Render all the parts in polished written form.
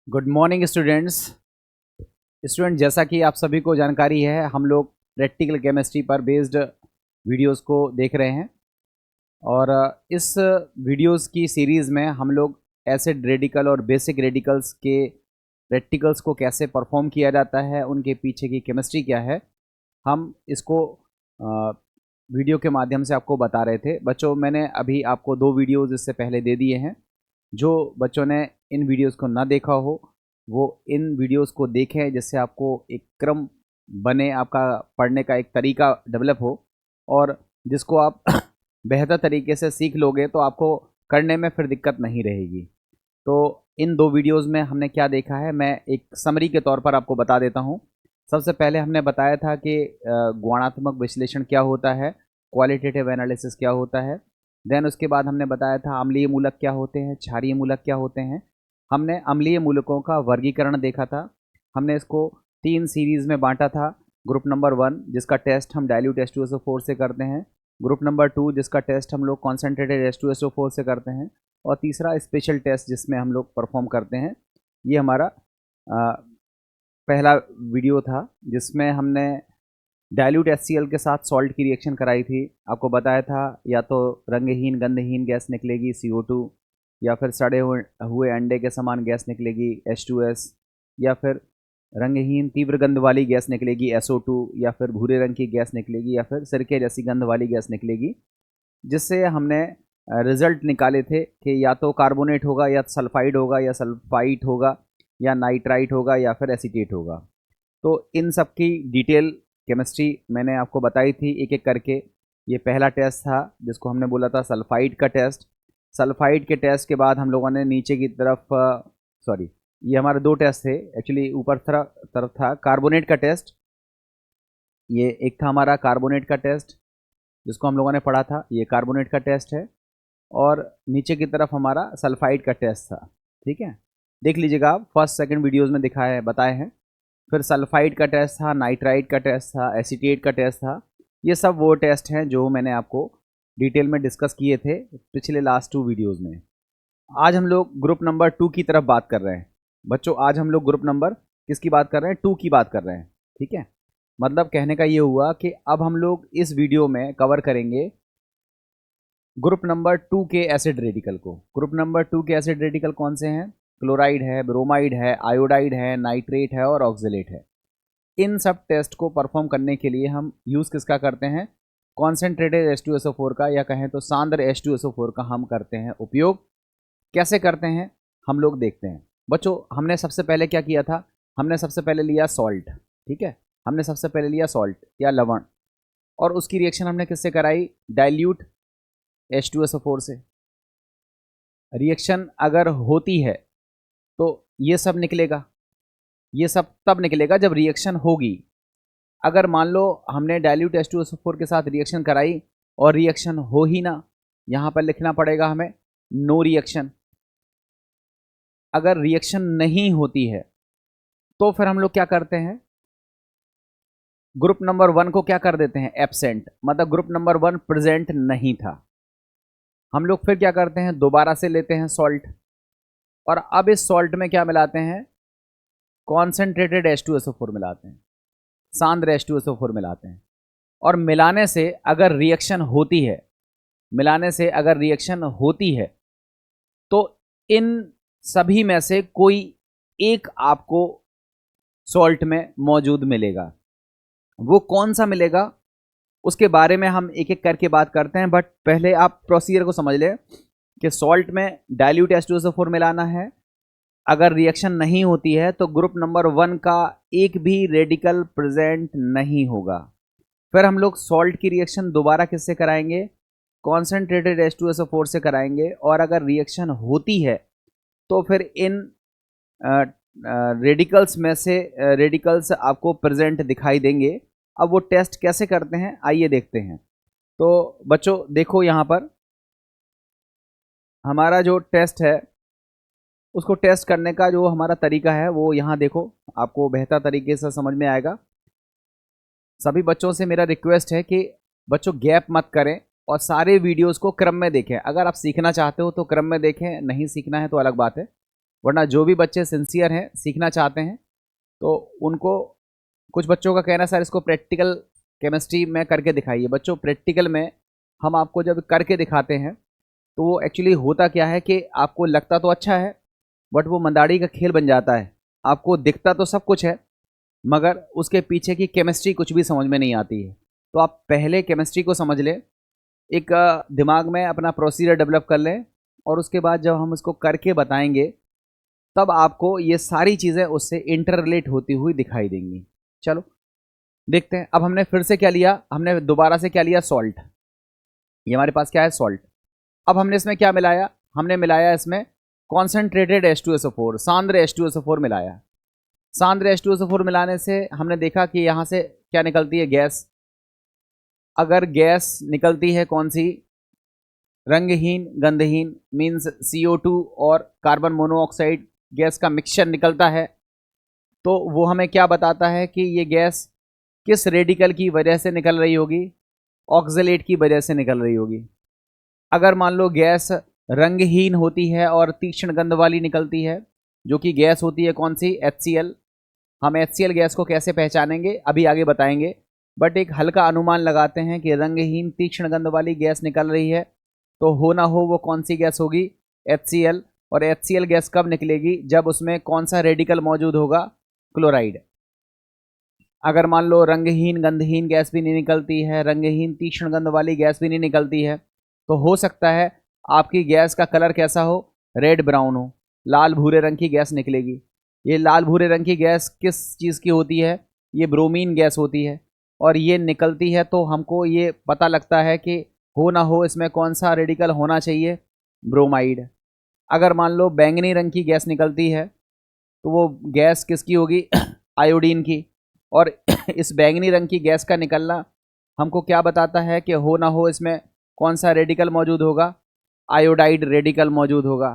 Good morning students. जैसा कि आप सभी को जानकारी है, हम लोग प्रैक्टिकल केमिस्ट्री पर बेस्ड वीडियोस को देख रहे हैं और इस वीडियोस की सीरीज़ में हम लोग एसिड रेडिकल और बेसिक रेडिकल्स के प्रैक्टिकल्स को कैसे परफॉर्म किया जाता है, उनके पीछे की केमिस्ट्री क्या है, हम इसको वीडियो के माध्यम से आपको बता रहे थे। बच्चों, मैंने अभी आपको 2 वीडियोज़ इससे पहले दे दिए हैं। जो बच्चों ने इन वीडियोस को ना देखा हो वो इन वीडियोस को देखें, जिससे आपको एक क्रम बने, आपका पढ़ने का एक तरीका डेवलप हो और जिसको आप बेहतर तरीके से सीख लोगे तो आपको करने में फिर दिक्कत नहीं रहेगी। तो इन 2 वीडियोस में हमने क्या देखा है, मैं एक समरी के तौर पर आपको बता देता हूँ। सबसे पहले हमने बताया था कि गुणात्मक विश्लेषण क्या होता है, क्वालिटेटिव एनालिसिस क्या होता है। देन उसके बाद हमने बताया था अम्लीय मूलक क्या होते हैं, क्षारीय मूलक क्या होते हैं। हमने अम्लीय मूलकों का वर्गीकरण देखा था। हमने इसको 3 सीरीज़ में बांटा था। ग्रुप नंबर 1 जिसका टेस्ट हम डाइल्यूट H2SO4 से करते हैं, ग्रुप नंबर 2 जिसका टेस्ट हम लोग कॉन्सेंट्रेटेड H2SO4 से करते हैं, और तीसरा स्पेशल टेस्ट जिसमें हम लोग परफॉर्म करते हैं। ये हमारा पहला वीडियो था जिसमें हमने डाइल्यूट HCl के साथ सॉल्ट की रिएक्शन कराई थी। आपको बताया था या तो रंगहीन गंधहीन गैस निकलेगी CO2, या फिर सड़े हुए अंडे के समान गैस निकलेगी H2S, या फिर रंगहीन तीव्र गंध वाली गैस निकलेगी SO2, या फिर भूरे रंग की गैस निकलेगी, या फिर सिरके जैसी गंध वाली गैस निकलेगी। जिससे हमने रिज़ल्ट निकाले थे कि या तो कार्बोनेट होगा, या सल्फाइड होगा, या सल्फाइट होगा, या नाइट्राइट होगा, या फिर एसीटेट होगा। तो इन सब की डिटेल केमिस्ट्री मैंने आपको बताई थी एक एक करके। ये पहला टेस्ट था जिसको हमने बोला था सल्फाइड का टेस्ट। सल्फाइड के टेस्ट के बाद हम लोगों ने नीचे की तरफ सॉरी, ये हमारे 2 टेस्ट थे एक्चुअली। ऊपर तरफ था कार्बोनेट का टेस्ट, ये एक था हमारा कार्बोनेट का टेस्ट जिसको हम लोगों ने पढ़ा था, ये कार्बोनेट का टेस्ट है। और नीचे की तरफ हमारा सल्फाइड का टेस्ट था। ठीक है, देख लीजिएगा आप, फर्स्ट सेकंड वीडियोज़ में दिखाए बताए हैं। फिर सल्फाइड का टेस्ट था, नाइट्राइट का टेस्ट था, एसीटेट का टेस्ट था। ये सब वो टेस्ट हैं जो मैंने आपको डिटेल में डिस्कस किए थे पिछले लास्ट 2 वीडियोज़ में। आज हम लोग ग्रुप नंबर 2 की तरफ बात कर रहे हैं। बच्चों, आज हम लोग ग्रुप नंबर किसकी बात कर रहे हैं? 2 की बात कर रहे हैं। ठीक है, मतलब कहने का ये हुआ कि अब हम लोग इस वीडियो में कवर करेंगे ग्रुप नंबर 2 के एसिड रेडिकल को। ग्रुप नंबर 2 के एसिड रेडिकल कौन से हैं? क्लोराइड है, ब्रोमाइड है, आयोडाइड है, नाइट्रेट है और ऑक्जेलेट है। इन सब टेस्ट को परफॉर्म करने के लिए हम यूज़ किसका करते हैं? कॉन्सेंट्रेटेड H2SO4 का, या कहें तो सांद्र H2SO4 का हम करते हैं उपयोग। कैसे करते हैं हम लोग देखते हैं। बच्चों, हमने सबसे पहले क्या किया था? हमने सबसे पहले लिया सॉल्ट। ठीक है, हमने सबसे पहले लिया सॉल्ट या लवण, और उसकी रिएक्शन हमने किससे कराई? डाइल्यूट H2SO4 से। रिएक्शन अगर होती है तो ये सब निकलेगा। ये सब तब निकलेगा जब रिएक्शन होगी। अगर मान लो हमने डाइल्यूट H2SO4 के साथ रिएक्शन कराई और रिएक्शन हो ही ना, यहाँ पर लिखना पड़ेगा हमें नो रिएक्शन। अगर रिएक्शन नहीं होती है तो फिर हम लोग क्या करते हैं? ग्रुप नंबर 1 को क्या कर देते हैं? एब्सेंट, मतलब ग्रुप नंबर 1 प्रेजेंट नहीं था। हम लोग फिर क्या करते हैं? दोबारा से लेते हैं सॉल्ट, और अब इस सॉल्ट में क्या मिलाते हैं? कॉन्सेंट्रेटेड H2SO4 मिलाते हैं, सांद्र H2SO4 मिलाते हैं। और मिलाने से अगर रिएक्शन होती है, मिलाने से अगर रिएक्शन होती है तो इन सभी में से कोई एक आपको सॉल्ट में मौजूद मिलेगा। वो कौन सा मिलेगा उसके बारे में हम एक एक करके बात करते हैं, बट पहले आप प्रोसीजर को समझ लें कि सॉल्ट में डाइल्यूट H2SO4 मिलाना है। अगर रिएक्शन नहीं होती है तो ग्रुप नंबर 1 का एक भी रेडिकल प्रेजेंट नहीं होगा। फिर हम लोग सॉल्ट की रिएक्शन दोबारा किससे कराएंगे? कॉन्सेंट्रेटेड H2SO4 से कराएंगे, और अगर रिएक्शन होती है तो फिर इन रेडिकल्स में से रेडिकल्स आपको प्रेजेंट दिखाई देंगे। अब वो टेस्ट कैसे करते हैं आइए देखते हैं। तो बच्चों देखो, यहाँ पर हमारा जो टेस्ट है उसको टेस्ट करने का जो हमारा तरीका है वो यहाँ देखो, आपको बेहतर तरीके से समझ में आएगा। सभी बच्चों से मेरा रिक्वेस्ट है कि बच्चों गैप मत करें और सारे वीडियोस को क्रम में देखें। अगर आप सीखना चाहते हो तो क्रम में देखें, नहीं सीखना है तो अलग बात है। वरना जो भी बच्चे सिंसियर हैं, सीखना चाहते हैं, तो उनको, कुछ बच्चों का कहना है सर इसको प्रैक्टिकल केमिस्ट्री में करके दिखाइए। बच्चों प्रैक्टिकल में हम आपको जब करके दिखाते हैं तो वो एक्चुअली होता क्या है कि आपको लगता तो अच्छा है बट वो मंदाड़ी का खेल बन जाता है। आपको दिखता तो सब कुछ है मगर उसके पीछे की केमिस्ट्री कुछ भी समझ में नहीं आती है। तो आप पहले केमिस्ट्री को समझ लें, एक दिमाग में अपना प्रोसीजर डेवलप कर लें और उसके बाद जब हम उसको करके बताएंगे तब आपको ये सारी चीज़ें उससे इंटर रिलेट होती हुई दिखाई देंगी। चलो देखते हैं। अब हमने फिर से क्या लिया, हमने दोबारा से क्या लिया, सॉल्ट। ये हमारे पास क्या है, सॉल्ट। अब हमने इसमें क्या मिलाया, हमने मिलाया इसमें कॉन्सेंट्रेटेड H2SO4, सांद्र H2SO4 मिलाया। सांद्र H2SO4 मिलाने से हमने देखा कि यहाँ से क्या निकलती है, गैस। अगर गैस निकलती है कौन सी, रंगहीन गंधहीन, मीन्स CO2 और कार्बन मोनोऑक्साइड गैस का मिक्सचर निकलता है, तो वो हमें क्या बताता है कि ये गैस किस रेडिकल की वजह से निकल रही होगी, ऑक्जेलेट की वजह से निकल रही होगी। अगर मान लो गैस रंगहीन होती है और तीक्ष्ण गंध वाली निकलती है, जो कि गैस होती है कौन सी, HCl। हम HCl गैस को कैसे पहचानेंगे अभी आगे बताएंगे, बट एक हल्का अनुमान लगाते हैं कि रंगहीन तीक्ष्ण गंध वाली गैस निकल रही है, तो हो ना हो वो कौन सी गैस होगी, HCl। और HCl गैस कब निकलेगी, जब उसमें कौन सा रेडिकल मौजूद होगा, क्लोराइड। अगर मान लो रंगहीन गंधहीन गैस भी नहीं निकलती है, रंगहीन तीक्ष्ण गंध वाली गैस भी नहीं निकलती है, तो हो सकता है आपकी गैस का कलर कैसा हो, रेड ब्राउन हो, लाल भूरे रंग की गैस निकलेगी। ये लाल भूरे रंग की गैस किस चीज़ की होती है, ये ब्रोमीन गैस होती है। और ये निकलती है तो हमको ये पता लगता है कि हो ना हो इसमें कौन सा रेडिकल होना चाहिए, ब्रोमाइड। अगर मान लो बैंगनी रंग की गैस निकलती है तो वो गैस किसकी होगी, आयोडीन की। और इस बैंगनी रंग की गैस का निकलना हमको क्या बताता है कि हो ना हो इसमें कौन सा रेडिकल मौजूद होगा, आयोडाइड रेडिकल मौजूद होगा।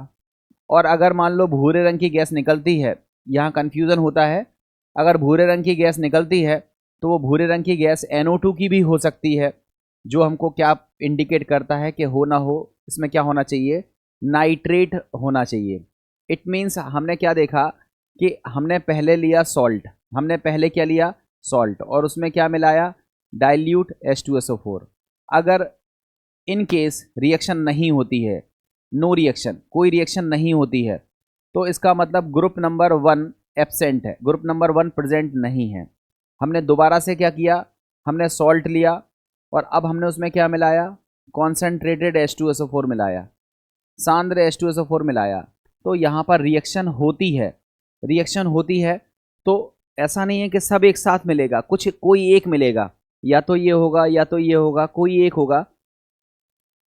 और अगर मान लो भूरे रंग की गैस निकलती है, यहाँ कन्फ्यूज़न होता है, अगर भूरे रंग की गैस निकलती है तो वो भूरे रंग की गैस NO2 की भी हो सकती है, जो हमको क्या इंडिकेट करता है कि हो ना हो इसमें क्या होना चाहिए, नाइट्रेट होना चाहिए। इट मीन्स हमने क्या देखा कि हमने पहले लिया सॉल्ट, हमने पहले क्या लिया, सॉल्ट, और उसमें क्या मिलाया, डाइल्यूट H2SO4। अगर इन केस रिएक्शन नहीं होती है, नो रिएक्शन, कोई रिएक्शन नहीं होती है, तो इसका मतलब ग्रुप नंबर 1 एब्सेंट है, ग्रुप नंबर 1 प्रेजेंट नहीं है। हमने दोबारा से क्या किया, हमने सॉल्ट लिया और अब हमने उसमें क्या मिलाया, कॉन्सेंट्रेटेड H2SO4 मिलाया, सांद्र H2SO4 मिलाया। तो यहाँ पर रिएक्शन होती है, रिएक्शन होती है। तो ऐसा नहीं है कि सब एक साथ मिलेगा, कुछ कोई एक मिलेगा, या तो ये होगा या तो ये होगा, कोई एक होगा।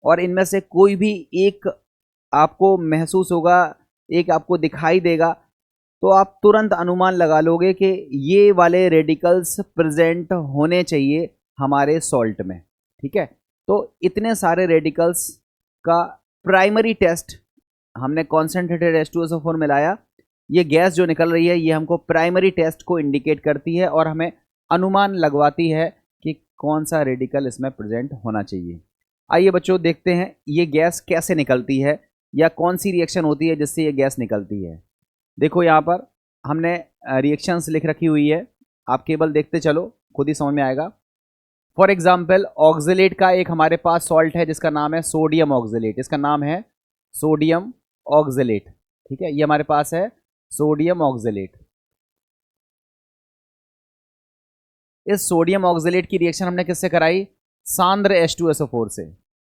और इनमें से कोई भी एक आपको महसूस होगा, एक आपको दिखाई देगा, तो आप तुरंत अनुमान लगा लोगे कि ये वाले रेडिकल्स प्रेजेंट होने चाहिए हमारे सॉल्ट में। ठीक है, तो इतने सारे रेडिकल्स का प्राइमरी टेस्ट हमने कॉन्सेंट्रेटेड H2SO4 मिलाया। ये गैस जो निकल रही है ये हमको प्राइमरी टेस्ट को इंडिकेट करती है और हमें अनुमान लगवाती है कि कौन सा रेडिकल इसमें प्रेजेंट होना चाहिए। आइए बच्चों देखते हैं ये गैस कैसे निकलती है या कौन सी रिएक्शन होती है जिससे ये गैस निकलती है। देखो यहाँ पर हमने रिएक्शंस लिख रखी हुई है, आप केवल देखते चलो, खुद ही समझ में आएगा। फॉर एग्जाम्पल ऑक्जेलेट का एक हमारे पास सॉल्ट है जिसका नाम है सोडियम ऑक्जेलेट, इसका नाम है सोडियम ऑक्जेलेट। ठीक है, ये हमारे पास है सोडियम ऑक्जेलेट। इस सोडियम ऑक्जेलेट की रिएक्शन हमने किससे कराई, सांद्र H2SO4 से।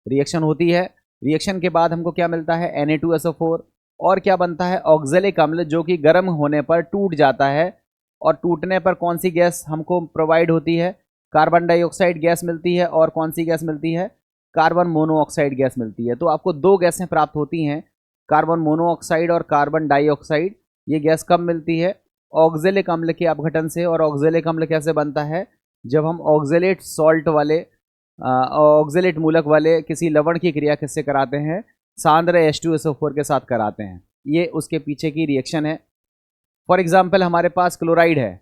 रिएक्शन होती है, रिएक्शन के बाद हमको क्या मिलता है, Na2SO4, और क्या बनता है, ऑक्जेलिक अम्ल, जो कि गर्म होने पर टूट जाता है। और टूटने पर कौन सी गैस हमको प्रोवाइड होती है, कार्बन डाइऑक्साइड गैस मिलती है। और कौन सी गैस मिलती है, कार्बन मोनोऑक्साइड गैस मिलती है। तो आपको दो गैसें प्राप्त होती हैं, कार्बन मोनोऑक्साइड और कार्बन डाइऑक्साइड। ये गैस कब मिलती है, ऑक्जेलिक अम्ल के अपघटन से। और ऑक्जेलिक अम्ल कैसे बनता है, जब हम ऑक्जेलेट सॉल्ट वाले, ऑक्जेलेट मूलक वाले किसी लवण की क्रिया किससे कराते हैं, सांद्र H2SO4 के साथ कराते हैं। ये उसके पीछे की रिएक्शन है। फॉर एग्जाम्पल हमारे पास क्लोराइड है,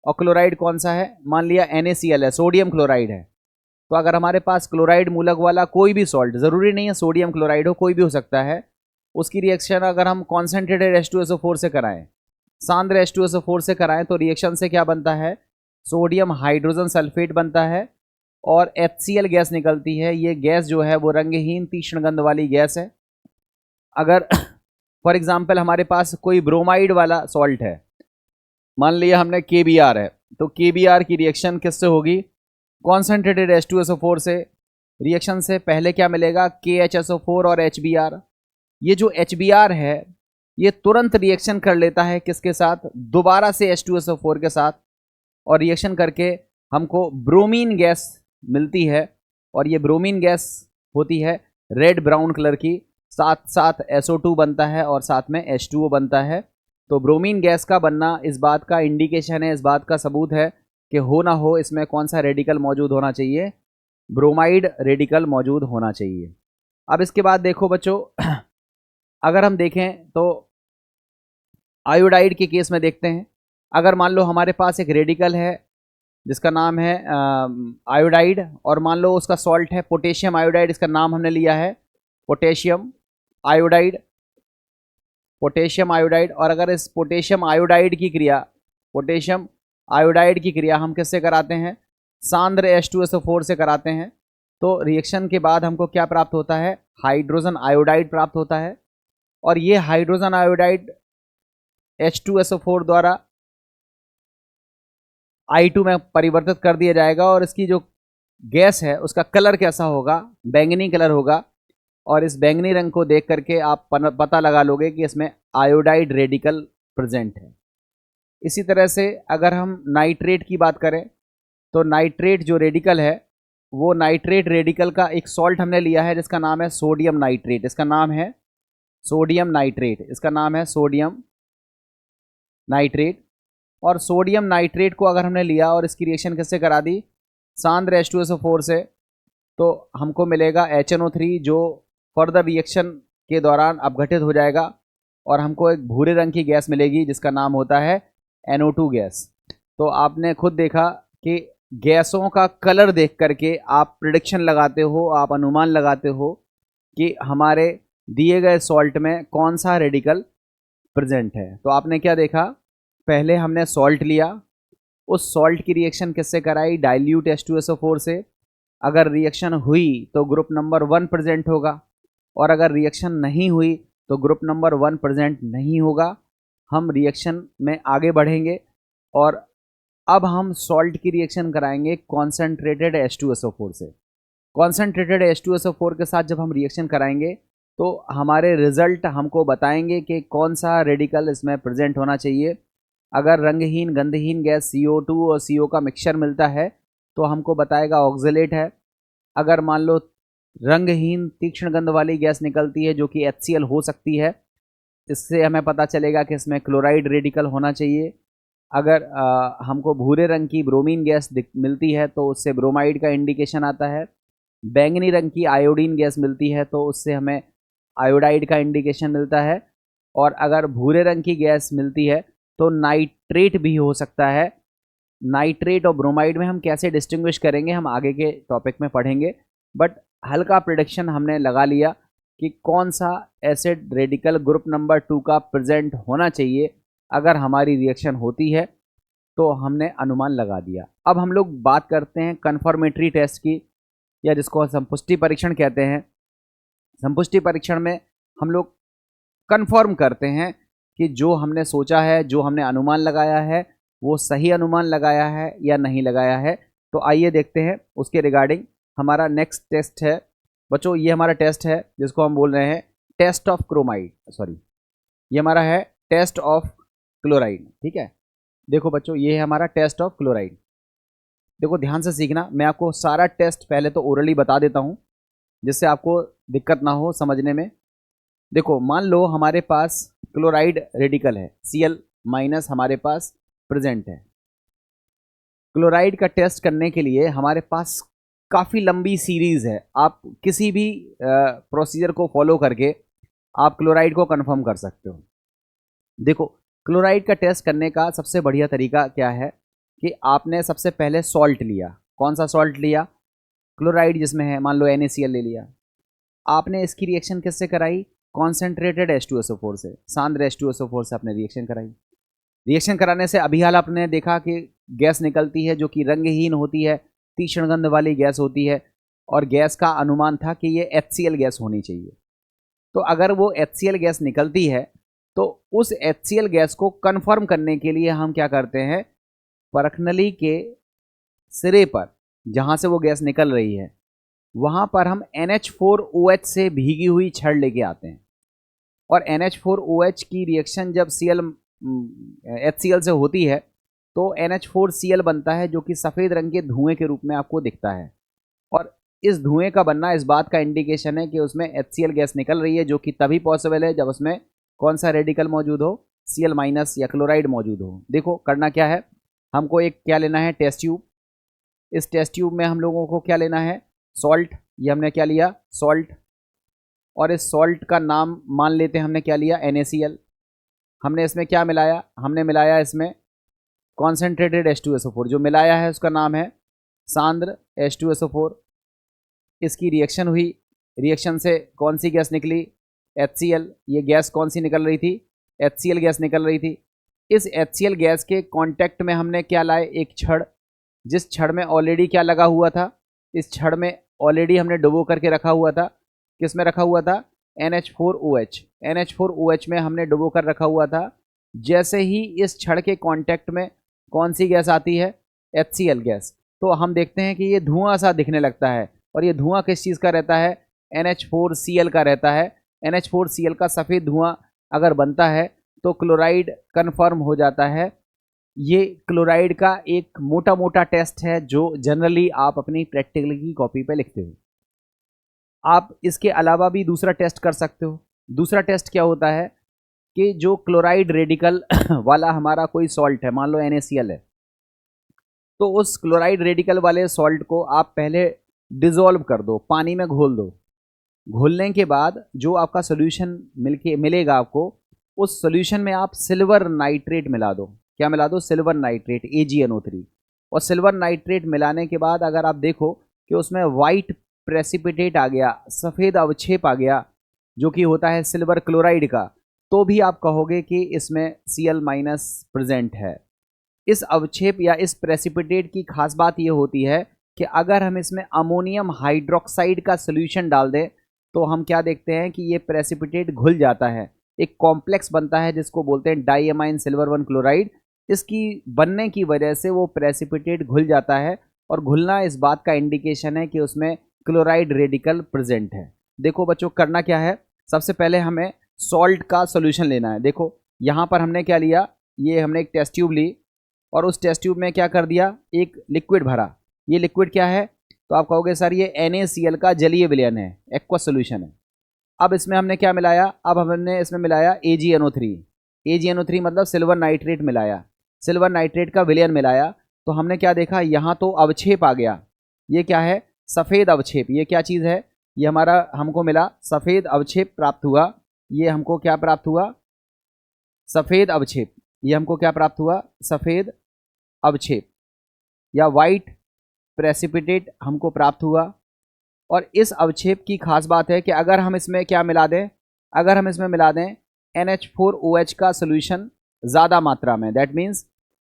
और क्लोराइड कौन सा है, मान लिया NaCl है, सोडियम क्लोराइड है। तो अगर हमारे पास क्लोराइड मूलक वाला कोई भी सॉल्ट, ज़रूरी नहीं है सोडियम क्लोराइड हो, कोई भी हो सकता है, उसकी रिएक्शन अगर हम कॉन्सेंट्रेटेड H2SO4 से कराएं, सांद्र H2SO4 से कराएं, तो रिएक्शन से क्या बनता है, सोडियम हाइड्रोजन सल्फेट बनता है और HCl गैस निकलती है। ये गैस जो है वो रंगहीन तीक्ष्ण गंध वाली गैस है। अगर फॉर एग्जाम्पल हमारे पास कोई ब्रोमाइड वाला सॉल्ट है, मान लिया हमने KBr है, तो KBr की रिएक्शन किससे होगी, कॉन्सेंट्रेटेड H2SO4 से। रिएक्शन से पहले क्या मिलेगा, KHSO4 और HBr। ये जो HBr है ये तुरंत रिएक्शन कर लेता है किसके साथ, दोबारा से H2SO4 के साथ, और रिएक्शन करके हमको ब्रोमीन गैस मिलती है। और ये ब्रोमीन गैस होती है रेड ब्राउन कलर की, साथ साथ SO2 बनता है और साथ में H2O बनता है। तो ब्रोमीन गैस का बनना इस बात का इंडिकेशन है, इस बात का सबूत है कि हो ना हो इसमें कौन सा रेडिकल मौजूद होना चाहिए, ब्रोमाइड रेडिकल मौजूद होना चाहिए। अब इसके बाद देखो बच्चों, अगर हम देखें तो आयोडाइड के केस में देखते हैं। अगर मान लो हमारे पास एक रेडिकल है जिसका नाम है आयोडाइड, और मान लो उसका सॉल्ट है पोटेशियम आयोडाइड, इसका नाम हमने लिया है पोटेशियम आयोडाइड, पोटेशियम आयोडाइड। और अगर इस पोटेशियम आयोडाइड की क्रिया हम किससे कराते हैं, सांद्र H2SO4 से कराते हैं, तो रिएक्शन के बाद हमको क्या प्राप्त होता है, हाइड्रोजन आयोडाइड प्राप्त होता है। और ये हाइड्रोजन आयोडाइड H2SO4 द्वारा I2 में परिवर्तित कर दिया जाएगा, और इसकी जो गैस है उसका कलर कैसा होगा, बैंगनी कलर होगा। और इस बैंगनी रंग को देख करके आप पता लगा लोगे कि इसमें आयोडाइड रेडिकल प्रेजेंट है। इसी तरह से अगर हम नाइट्रेट की बात करें, तो नाइट्रेट जो रेडिकल है वो नाइट्रेट रेडिकल का एक सॉल्ट हमने लिया है जिसका नाम है सोडियम नाइट्रेट, इसका नाम है सोडियम नाइट्रेट। और सोडियम नाइट्रेट को अगर हमने लिया और इसकी रिएक्शन किससे करा दी, सांद्र H2SO4 से, तो हमको मिलेगा HNO3, जो फर्दर रिएक्शन के दौरान अपघटित हो जाएगा और हमको एक भूरे रंग की गैस मिलेगी जिसका नाम होता है NO2 गैस। तो आपने खुद देखा कि गैसों का कलर देख करके आप प्रिडिक्शन लगाते हो, आप अनुमान लगाते हो कि हमारे दिए गए सॉल्ट में कौन सा रेडिकल प्रेजेंट है। तो आपने क्या देखा, पहले हमने सॉल्ट लिया, उस सॉल्ट की रिएक्शन किससे कराई, डाइल्यूट H2SO4 से। अगर रिएक्शन हुई तो ग्रुप नंबर 1 प्रेजेंट होगा, और अगर रिएक्शन नहीं हुई तो ग्रुप नंबर 1 प्रेजेंट नहीं होगा। हम रिएक्शन में आगे बढ़ेंगे और अब हम सॉल्ट की रिएक्शन कराएंगे कॉन्सेंट्रेटेड H2SO4 से। कॉन्सेंट्रेटेड H2SO4 के साथ जब हम रिएक्शन कराएंगे तो हमारे रिजल्ट हमको बताएंगे कि कौन सा रेडिकल इसमें प्रेजेंट होना चाहिए। अगर रंगहीन गंधहीन गैस CO2 और CO का मिक्सचर मिलता है तो हमको बताएगा ऑक्जेलेट है। अगर मान लो रंगहीन तीक्ष्ण गंध वाली गैस निकलती है जो कि HCl हो सकती है, इससे हमें पता चलेगा कि इसमें क्लोराइड रेडिकल होना चाहिए। अगर हमको भूरे रंग की ब्रोमीन गैस मिलती है तो उससे ब्रोमाइड का इंडिकेशन आता है। बैंगनी रंग की आयोडीन गैस मिलती है तो उससे हमें आयोडाइड का इंडिकेशन मिलता है। और अगर भूरे रंग की गैस मिलती है तो नाइट्रेट भी हो सकता है। नाइट्रेट और ब्रोमाइड में हम कैसे डिस्टिंग्विश करेंगे हम आगे के टॉपिक में पढ़ेंगे, बट हल्का प्रेडिक्शन हमने लगा लिया कि कौन सा एसिड रेडिकल ग्रुप नंबर 2 का प्रेजेंट होना चाहिए। अगर हमारी रिएक्शन होती है तो हमने अनुमान लगा दिया। अब हम लोग बात करते हैं कन्फर्मेटरी टेस्ट की, या जिसको संपुष्टि परीक्षण कहते हैं। संपुष्टि परीक्षण में हम लोग कन्फर्म करते हैं कि जो हमने सोचा है, जो हमने अनुमान लगाया है, वो सही अनुमान लगाया है या नहीं लगाया है। तो आइए देखते हैं उसके रिगार्डिंग। हमारा नेक्स्ट टेस्ट है बच्चों, ये हमारा टेस्ट है जिसको हम बोल रहे हैं टेस्ट ऑफ क्रोमाइड, सॉरी ये हमारा है टेस्ट ऑफ क्लोराइड। ठीक है, देखो बच्चों ये है हमारा टेस्ट ऑफ क्लोराइड। देखो ध्यान से सीखना, मैं आपको सारा टेस्ट पहले तो ओरली बता देता हूँ जिससे आपको दिक्कत ना हो समझने में। देखो मान लो हमारे पास क्लोराइड रेडिकल है, Cl- हमारे पास प्रेजेंट है। क्लोराइड का टेस्ट करने के लिए हमारे पास काफ़ी लंबी सीरीज़ है। आप किसी भी प्रोसीजर को फॉलो करके आप क्लोराइड को कंफर्म कर सकते हो। देखो क्लोराइड का टेस्ट करने का सबसे बढ़िया तरीका क्या है कि आपने सबसे पहले सॉल्ट लिया। कौन सा सॉल्ट लिया, क्लोराइड जिसमें है, मान लो NaCl ले लिया। आपने इसकी रिएक्शन किससे कराई, कॉन्सेंट्रेटेड H2SO4 से, सांद्र H2SO4 से आपने रिएक्शन कराई। रिएक्शन कराने से अभी हाल आपने देखा कि गैस निकलती है जो कि रंगहीन होती है, तीक्ष्ण गंध वाली गैस होती है, और गैस का अनुमान था कि ये HCl गैस होनी चाहिए। तो अगर वो HCl गैस निकलती है तो उस HCl गैस को कंफर्म करने के लिए हम क्या करते हैं, परखनली के सिरे पर जहाँ से वो गैस निकल रही है वहाँ पर हम NH4OH से भीगी हुई छड़ लेके आते हैं, और NH4OH की रिएक्शन जब HCl से होती है तो NH4Cl बनता है जो कि सफ़ेद रंग के धुएं के रूप में आपको दिखता है। और इस धुएं का बनना इस बात का इंडिकेशन है कि उसमें HCl गैस निकल रही है, जो कि तभी पॉसिबल है जब उसमें कौन सा रेडिकल मौजूद हो, Cl- या क्लोराइड मौजूद हो। देखो करना क्या है, हमको एक क्या लेना है, टेस्ट ट्यूब। इस टेस्ट ट्यूब में हम लोगों को क्या लेना है, सॉल्ट। ये हमने क्या लिया, सॉल्ट, और इस सॉल्ट का नाम मान लेते हैं हमने क्या लिया, NaCl। हमने इसमें क्या मिलाया, हमने मिलाया इसमें कॉन्सेंट्रेटेड H2SO4, जो मिलाया है उसका नाम है सांद्र H2SO4। इसकी रिएक्शन हुई, रिएक्शन से कौन सी गैस निकली, HCl। ये गैस कौन सी निकल रही थी, HCl गैस निकल रही थी। इस HCl गैस के कांटेक्ट में हमने क्या लाए, एक छड़, जिस छड़ में ऑलरेडी क्या लगा हुआ था, इस छड़ में ऑलरेडी हमने डुबो करके रखा हुआ था। किस में रखा हुआ था, NH4OH। NH4OH में हमने डुबो कर रखा हुआ था। जैसे ही इस छड़ के कांटेक्ट में कौन सी गैस आती है, HCl गैस, तो हम देखते हैं कि ये धुआं सा दिखने लगता है। और ये धुआं किस चीज़ का रहता है, NH4Cl का रहता है। NH4Cl का सफ़ेद धुआं अगर बनता है तो क्लोराइड कन्फर्म हो जाता है। ये क्लोराइड का एक मोटा मोटा टेस्ट है जो जनरली आप अपनी प्रैक्टिकल की कॉपी पे लिखते हो। आप इसके अलावा भी दूसरा टेस्ट कर सकते हो। दूसरा टेस्ट क्या होता है कि जो क्लोराइड रेडिकल वाला हमारा कोई सॉल्ट है, मान लो NaCl है, तो उस क्लोराइड रेडिकल वाले सॉल्ट को आप पहले डिज़ोल्व कर दो, पानी में घोल दो। घोलने के बाद जो आपका सोल्यूशन मिलेगा आपको, उस सोल्यूशन में आप सिल्वर नाइट्रेट मिला दो। क्या मिला दो, सिल्वर नाइट्रेट, AgNO3। और सिल्वर नाइट्रेट मिलाने के बाद अगर आप देखो कि उसमें वाइट प्रेसिपिटेट आ गया, सफ़ेद अवक्षेप आ गया, जो कि होता है सिल्वर क्लोराइड का, तो भी आप कहोगे कि इसमें Cl- प्रेजेंट है। इस अवक्षेप या इस प्रेसिपिटेट की खास बात यह होती है कि अगर हम इसमें अमोनियम हाइड्रोक्साइड का सोल्यूशन डाल दें तो हम क्या देखते हैं कि ये प्रेसिपिटेट घुल जाता है, एक कॉम्प्लेक्स बनता है जिसको बोलते हैं डाईएमाइन सिल्वर 1 क्लोराइड। इसकी बनने की वजह से वो प्रेसिपिटेट घुल जाता है, और घुलना इस बात का इंडिकेशन है कि उसमें क्लोराइड रेडिकल प्रेजेंट है। देखो बच्चों करना क्या है, सबसे पहले हमें सॉल्ट का सोल्यूशन लेना है। देखो यहाँ पर हमने क्या लिया, ये हमने एक टेस्ट ट्यूब ली और उस टेस्ट ट्यूब में क्या कर दिया, एक लिक्विड भरा। ये लिक्विड क्या है, तो आप कहोगे सर ये NaCl का जलीय विलयन है, एक्वा सोल्यूशन है। अब इसमें हमने क्या मिलाया, अब हमने इसमें मिलाया AgNO3। AgNO3 मतलब सिल्वर नाइट्रेट मिलाया, सिल्वर नाइट्रेट का विलयन मिलाया। तो हमने क्या देखा, यहाँ तो अवक्षेप आ गया। ये क्या है, सफ़ेद अवक्षेप। ये क्या चीज़ है, ये हमारा हमको मिला सफ़ेद अवक्षेप प्राप्त हुआ। ये हमको क्या प्राप्त हुआ, सफ़ेद अवक्षेप। ये हमको क्या प्राप्त हुआ, सफ़ेद अवक्षेप या वाइट प्रेसिपिटेट हमको प्राप्त हुआ। और इस अवक्षेप की खास बात है कि अगर हम इसमें क्या मिला दें, अगर हम इसमें मिला दें NH4OH का सोल्यूशन ज़्यादा मात्रा में, दैट मीन्स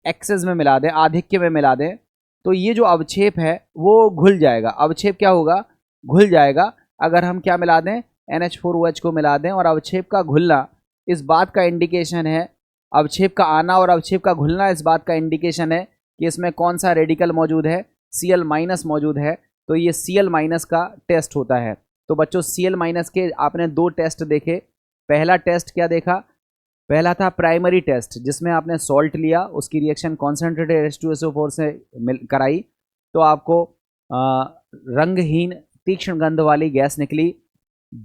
एक्सेस में मिला दें, आधिक्य में मिला दें, तो ये जो अवक्षेप है वो घुल जाएगा। अवक्षेप क्या होगा, घुल जाएगा। अगर हम क्या मिला दें, NH4OH को मिला दें, और अवक्षेप का घुलना इस बात का इंडिकेशन है, अवक्षेप का आना और अवक्षेप का घुलना इस बात का इंडिकेशन है कि इसमें कौन सा रेडिकल मौजूद है, Cl- मौजूद है। तो ये Cl- का टेस्ट होता है। तो बच्चों Cl- के आपने दो टेस्ट देखे। पहला टेस्ट क्या देखा, पहला था प्राइमरी टेस्ट, जिसमें आपने सॉल्ट लिया, उसकी रिएक्शन कॉन्सेंट्रेटेड H2SO4 से कराई, तो आपको रंगहीन तीक्ष्ण गंध वाली गैस निकली,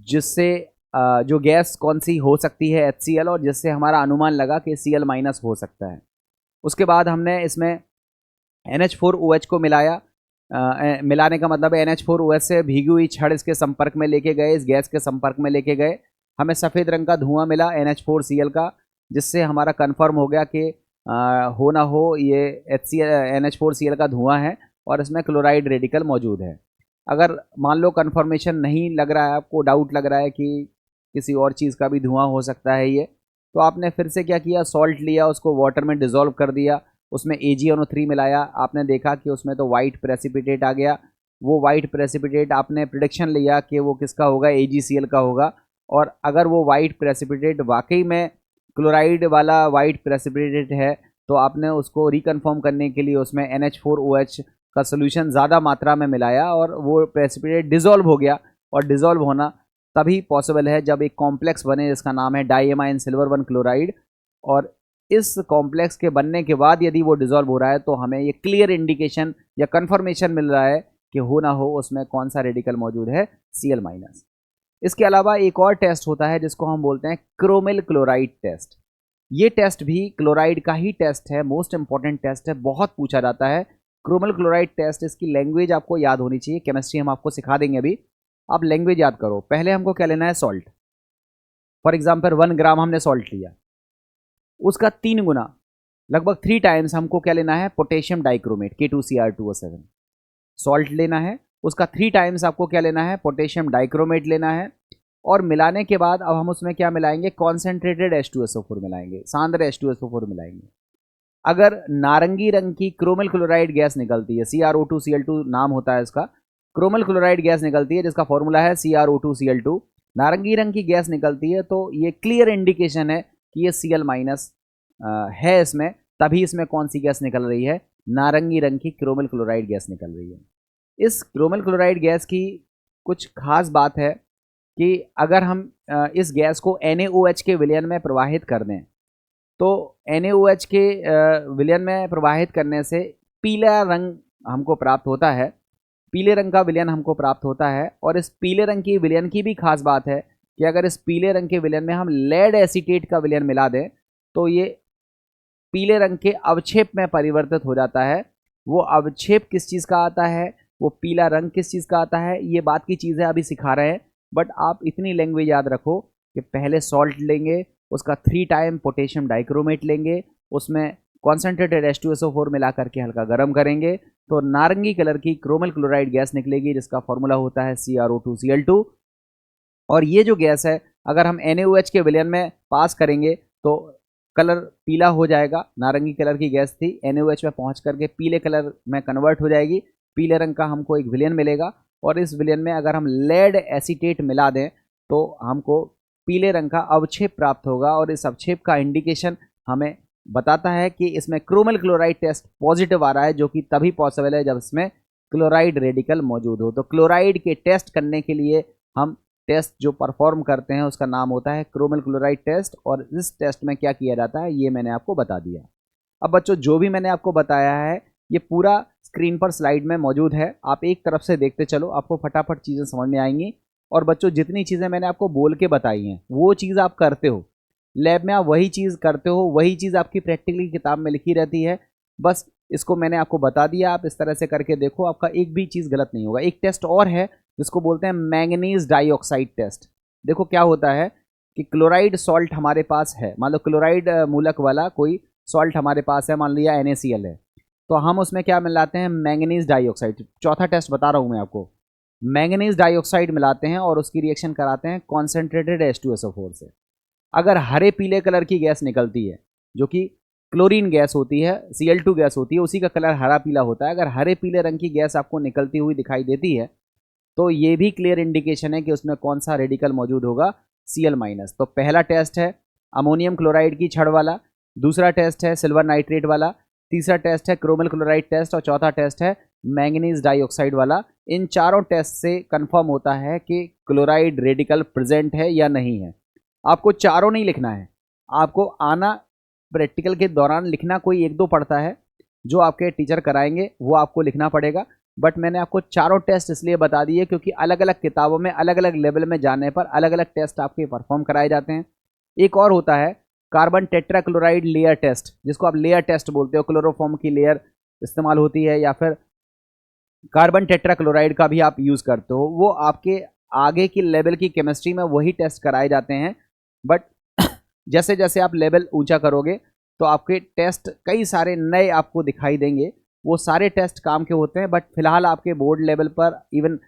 जिससे जो गैस कौन सी हो सकती है, HCl, और जिससे हमारा अनुमान लगा कि Cl- हो सकता है। उसके बाद हमने इसमें NH4OH को मिलाया। मिलाने का मतलब है NH4OH से भीगी हुई छड़ इसके संपर्क में लेके गए, इस गैस के संपर्क में लेके गए, हमें सफ़ेद रंग का धुआं मिला NH4Cl का, जिससे हमारा कंफर्म हो गया कि हो ना हो ये NH4Cl का धुआं है और इसमें क्लोराइड रेडिकल मौजूद है। अगर मान लो कंफर्मेशन नहीं लग रहा है, आपको डाउट लग रहा है कि किसी और चीज़ का भी धुआं हो सकता है ये। तो आपने फिर से क्या किया, सॉल्ट लिया, उसको वाटर में डिज़ोल्व कर दिया, उसमें AgNO3 मिलाया, आपने देखा कि उसमें तो वाइट प्रेसिपिटेट आ गया। वो वाइट प्रेसिपिटेट आपने प्रिडिक्शन लिया कि वो किसका होगा, AgCl का होगा। और अगर वो वाइट प्रेसिपिटेट वाकई में क्लोराइड वाला वाइट प्रेसिपिटेट है तो आपने उसको रिकन्फर्म करने के लिए उसमें NH4OH का सोल्यूशन ज़्यादा मात्रा में मिलाया और वो प्रेसिपिटेट डिज़ोल्व हो गया। और डिज़ोल्व होना तभी पॉसिबल है जब एक कॉम्प्लेक्स बने जिसका नाम है डाइएमाइन सिल्वर 1 क्लोराइड। और इस कॉम्प्लेक्स के बनने के बाद यदि वो डिज़ोल्व हो रहा है तो हमें ये क्लियर इंडिकेशन या कन्फर्मेशन मिल रहा है कि हो ना हो उसमें कौन सा रेडिकल मौजूद है, Cl-। इसके अलावा एक और टेस्ट होता है जिसको हम बोलते हैं क्रोमिल क्लोराइड टेस्ट। ये टेस्ट भी क्लोराइड का ही टेस्ट है, मोस्ट इंपॉर्टेंट टेस्ट है, बहुत पूछा जाता है। क्रोमिल क्लोराइड टेस्ट, इसकी लैंग्वेज आपको याद होनी चाहिए, केमिस्ट्री हम आपको सिखा देंगे अभी। आप लैंग्वेज याद करो। पहले हमको क्या लेना है, सॉल्ट। फॉर एग्जाम्पल 1 ग्राम हमने सॉल्ट लिया, उसका 3 गुना लगभग 3 टाइम्स हमको क्या लेना है, पोटेशियम डाइक्रोमेट K2Cr2O7 सॉल्ट लेना है। उसका 3 टाइम्स आपको क्या लेना है, पोटेशियम डाइक्रोमेट लेना है। और मिलाने के बाद अब हम उसमें क्या मिलाएंगे, कॉन्सेंट्रेटेड H2SO4 मिलाएंगे, सांद्र H2SO4 मिलाएंगे। अगर नारंगी रंग की क्रोमिल क्लोराइड गैस निकलती है, CrO2Cl2 नाम होता है इसका, क्रोमिल क्लोराइड गैस निकलती है जिसका फॉर्मूला है CrO2Cl2, नारंगी रंग की गैस निकलती है तो ये क्लियर इंडिकेशन है कि ये Cl- है इसमें, तभी इसमें कौन सी गैस निकल रही है, नारंगी रंग की क्रोमिल क्लोराइड गैस निकल रही है। इस क्रोमिल क्लोराइड गैस की कुछ खास बात है कि अगर हम इस गैस को NaOH के विलयन में प्रवाहित कर दें तो NaOH के विलयन में प्रवाहित करने से पीला रंग हमको प्राप्त होता है, पीले रंग का विलयन हमको प्राप्त होता है। और इस पीले रंग की विलयन की भी खास बात है कि अगर इस पीले रंग के विलयन में हम लेड एसीटेट का विलयन मिला दें तो ये पीले रंग के अवक्षेप में परिवर्तित हो जाता है। वो अवक्षेप किस चीज़ का आता है, वो पीला रंग किस चीज़ का आता है, ये बात की चीज़ें अभी सिखा रहे हैं। बट आप इतनी लैंग्वेज याद रखो कि पहले सॉल्ट लेंगे, उसका 3 टाइम पोटेशियम डाइक्रोमेट लेंगे, उसमें कॉन्सेंट्रेटेड H2SO4 मिला करके हल्का गर्म करेंगे तो नारंगी कलर की क्रोमिल क्लोराइड गैस निकलेगी जिसका फॉर्मूला होता है CrO2Cl2। और ये जो गैस है अगर हम NaOH के विलयन में पास करेंगे तो कलर पीला हो जाएगा, नारंगी कलर की गैस थी, NaOH में पहुंच करके पीले कलर में कन्वर्ट हो जाएगी, पीले रंग का हमको एक विलयन मिलेगा। और इस विलयन में अगर हम लेड एसीटेट मिला दें तो हमको पीले रंग का अवक्षेप प्राप्त होगा। और इस अवक्षेप का इंडिकेशन हमें बताता है कि इसमें क्रोमिल क्लोराइड टेस्ट पॉजिटिव आ रहा है, जो कि तभी पॉसिबल है जब इसमें क्लोराइड रेडिकल मौजूद हो। तो क्लोराइड के टेस्ट करने के लिए हम टेस्ट जो परफॉर्म करते हैं उसका नाम होता है क्रोमिल क्लोराइड टेस्ट। और इस टेस्ट में क्या किया जाता है ये मैंने आपको बता दिया। अब बच्चों जो भी मैंने आपको बताया है ये पूरा स्क्रीन पर स्लाइड में मौजूद है, आप एक तरफ से देखते चलो, आपको फटाफट चीज़ें समझ में आएंगी। और बच्चों जितनी चीज़ें मैंने आपको बोल के बताई हैं वो चीज़ आप करते हो, लैब में आप वही चीज़ करते हो, वही चीज़ आपकी प्रैक्टिकली किताब में लिखी रहती है। बस इसको मैंने आपको बता दिया, आप इस तरह से करके देखो, आपका एक भी चीज़ गलत नहीं होगा। एक टेस्ट और है जिसको बोलते हैं मैंगनीज डाइऑक्साइड टेस्ट। देखो क्या होता है कि क्लोराइड सॉल्ट हमारे पास है, मान लो क्लोराइड मूलक वाला कोई सॉल्ट हमारे पास है, मान लिया NaCl है, तो हम उसमें क्या मिलाते हैं, मैंगनीज डाइऑक्साइड। चौथा टेस्ट बता रहा हूँ मैं आपको, मैंगनीज डाइऑक्साइड मिलाते हैं और उसकी रिएक्शन कराते हैं कॉन्सेंट्रेटेड H2SO4 से। अगर हरे पीले कलर की गैस निकलती है जो कि क्लोरीन गैस होती है, Cl2 गैस होती है, उसी का कलर हरा पीला होता है, अगर हरे पीले रंग की गैस आपको निकलती हुई दिखाई देती है तो ये भी क्लियर इंडिकेशन है कि उसमें कौन सा रेडिकल मौजूद होगा, Cl-। तो पहला टेस्ट है अमोनियम क्लोराइड की छड़ वाला, दूसरा टेस्ट है सिल्वर नाइट्रेट वाला, तीसरा टेस्ट है क्रोमिल क्लोराइड टेस्ट और चौथा टेस्ट है मैंगनीज डाइऑक्साइड वाला। इन चारों टेस्ट से कंफर्म होता है कि क्लोराइड रेडिकल प्रेजेंट है या नहीं है। आपको चारों नहीं लिखना है, आपको आना प्रैक्टिकल के दौरान लिखना कोई एक दो पड़ता है, जो आपके टीचर कराएंगे वो आपको लिखना पड़ेगा। बट मैंने आपको चारों टेस्ट इसलिए बता दिए क्योंकि अलग अलग किताबों में अलग अलग लेवल में जाने पर अलग अलग टेस्ट आपके परफॉर्म कराए जाते हैं। एक और होता है कार्बन टेट्राक्लोराइड लेयर टेस्ट, जिसको आप लेयर टेस्ट बोलते हो, क्लोरोफॉर्म की लेयर इस्तेमाल होती है या फिर कार्बन टेट्राक्लोराइड का भी आप यूज़ करते हो, वो आपके आगे की लेवल की केमिस्ट्री में वही टेस्ट कराए जाते हैं। बट जैसे जैसे आप लेवल ऊंचा करोगे तो आपके टेस्ट कई सारे नए आपको दिखाई देंगे, वो सारे टेस्ट काम के होते हैं। बट फिलहाल आपके बोर्ड लेवल पर इवन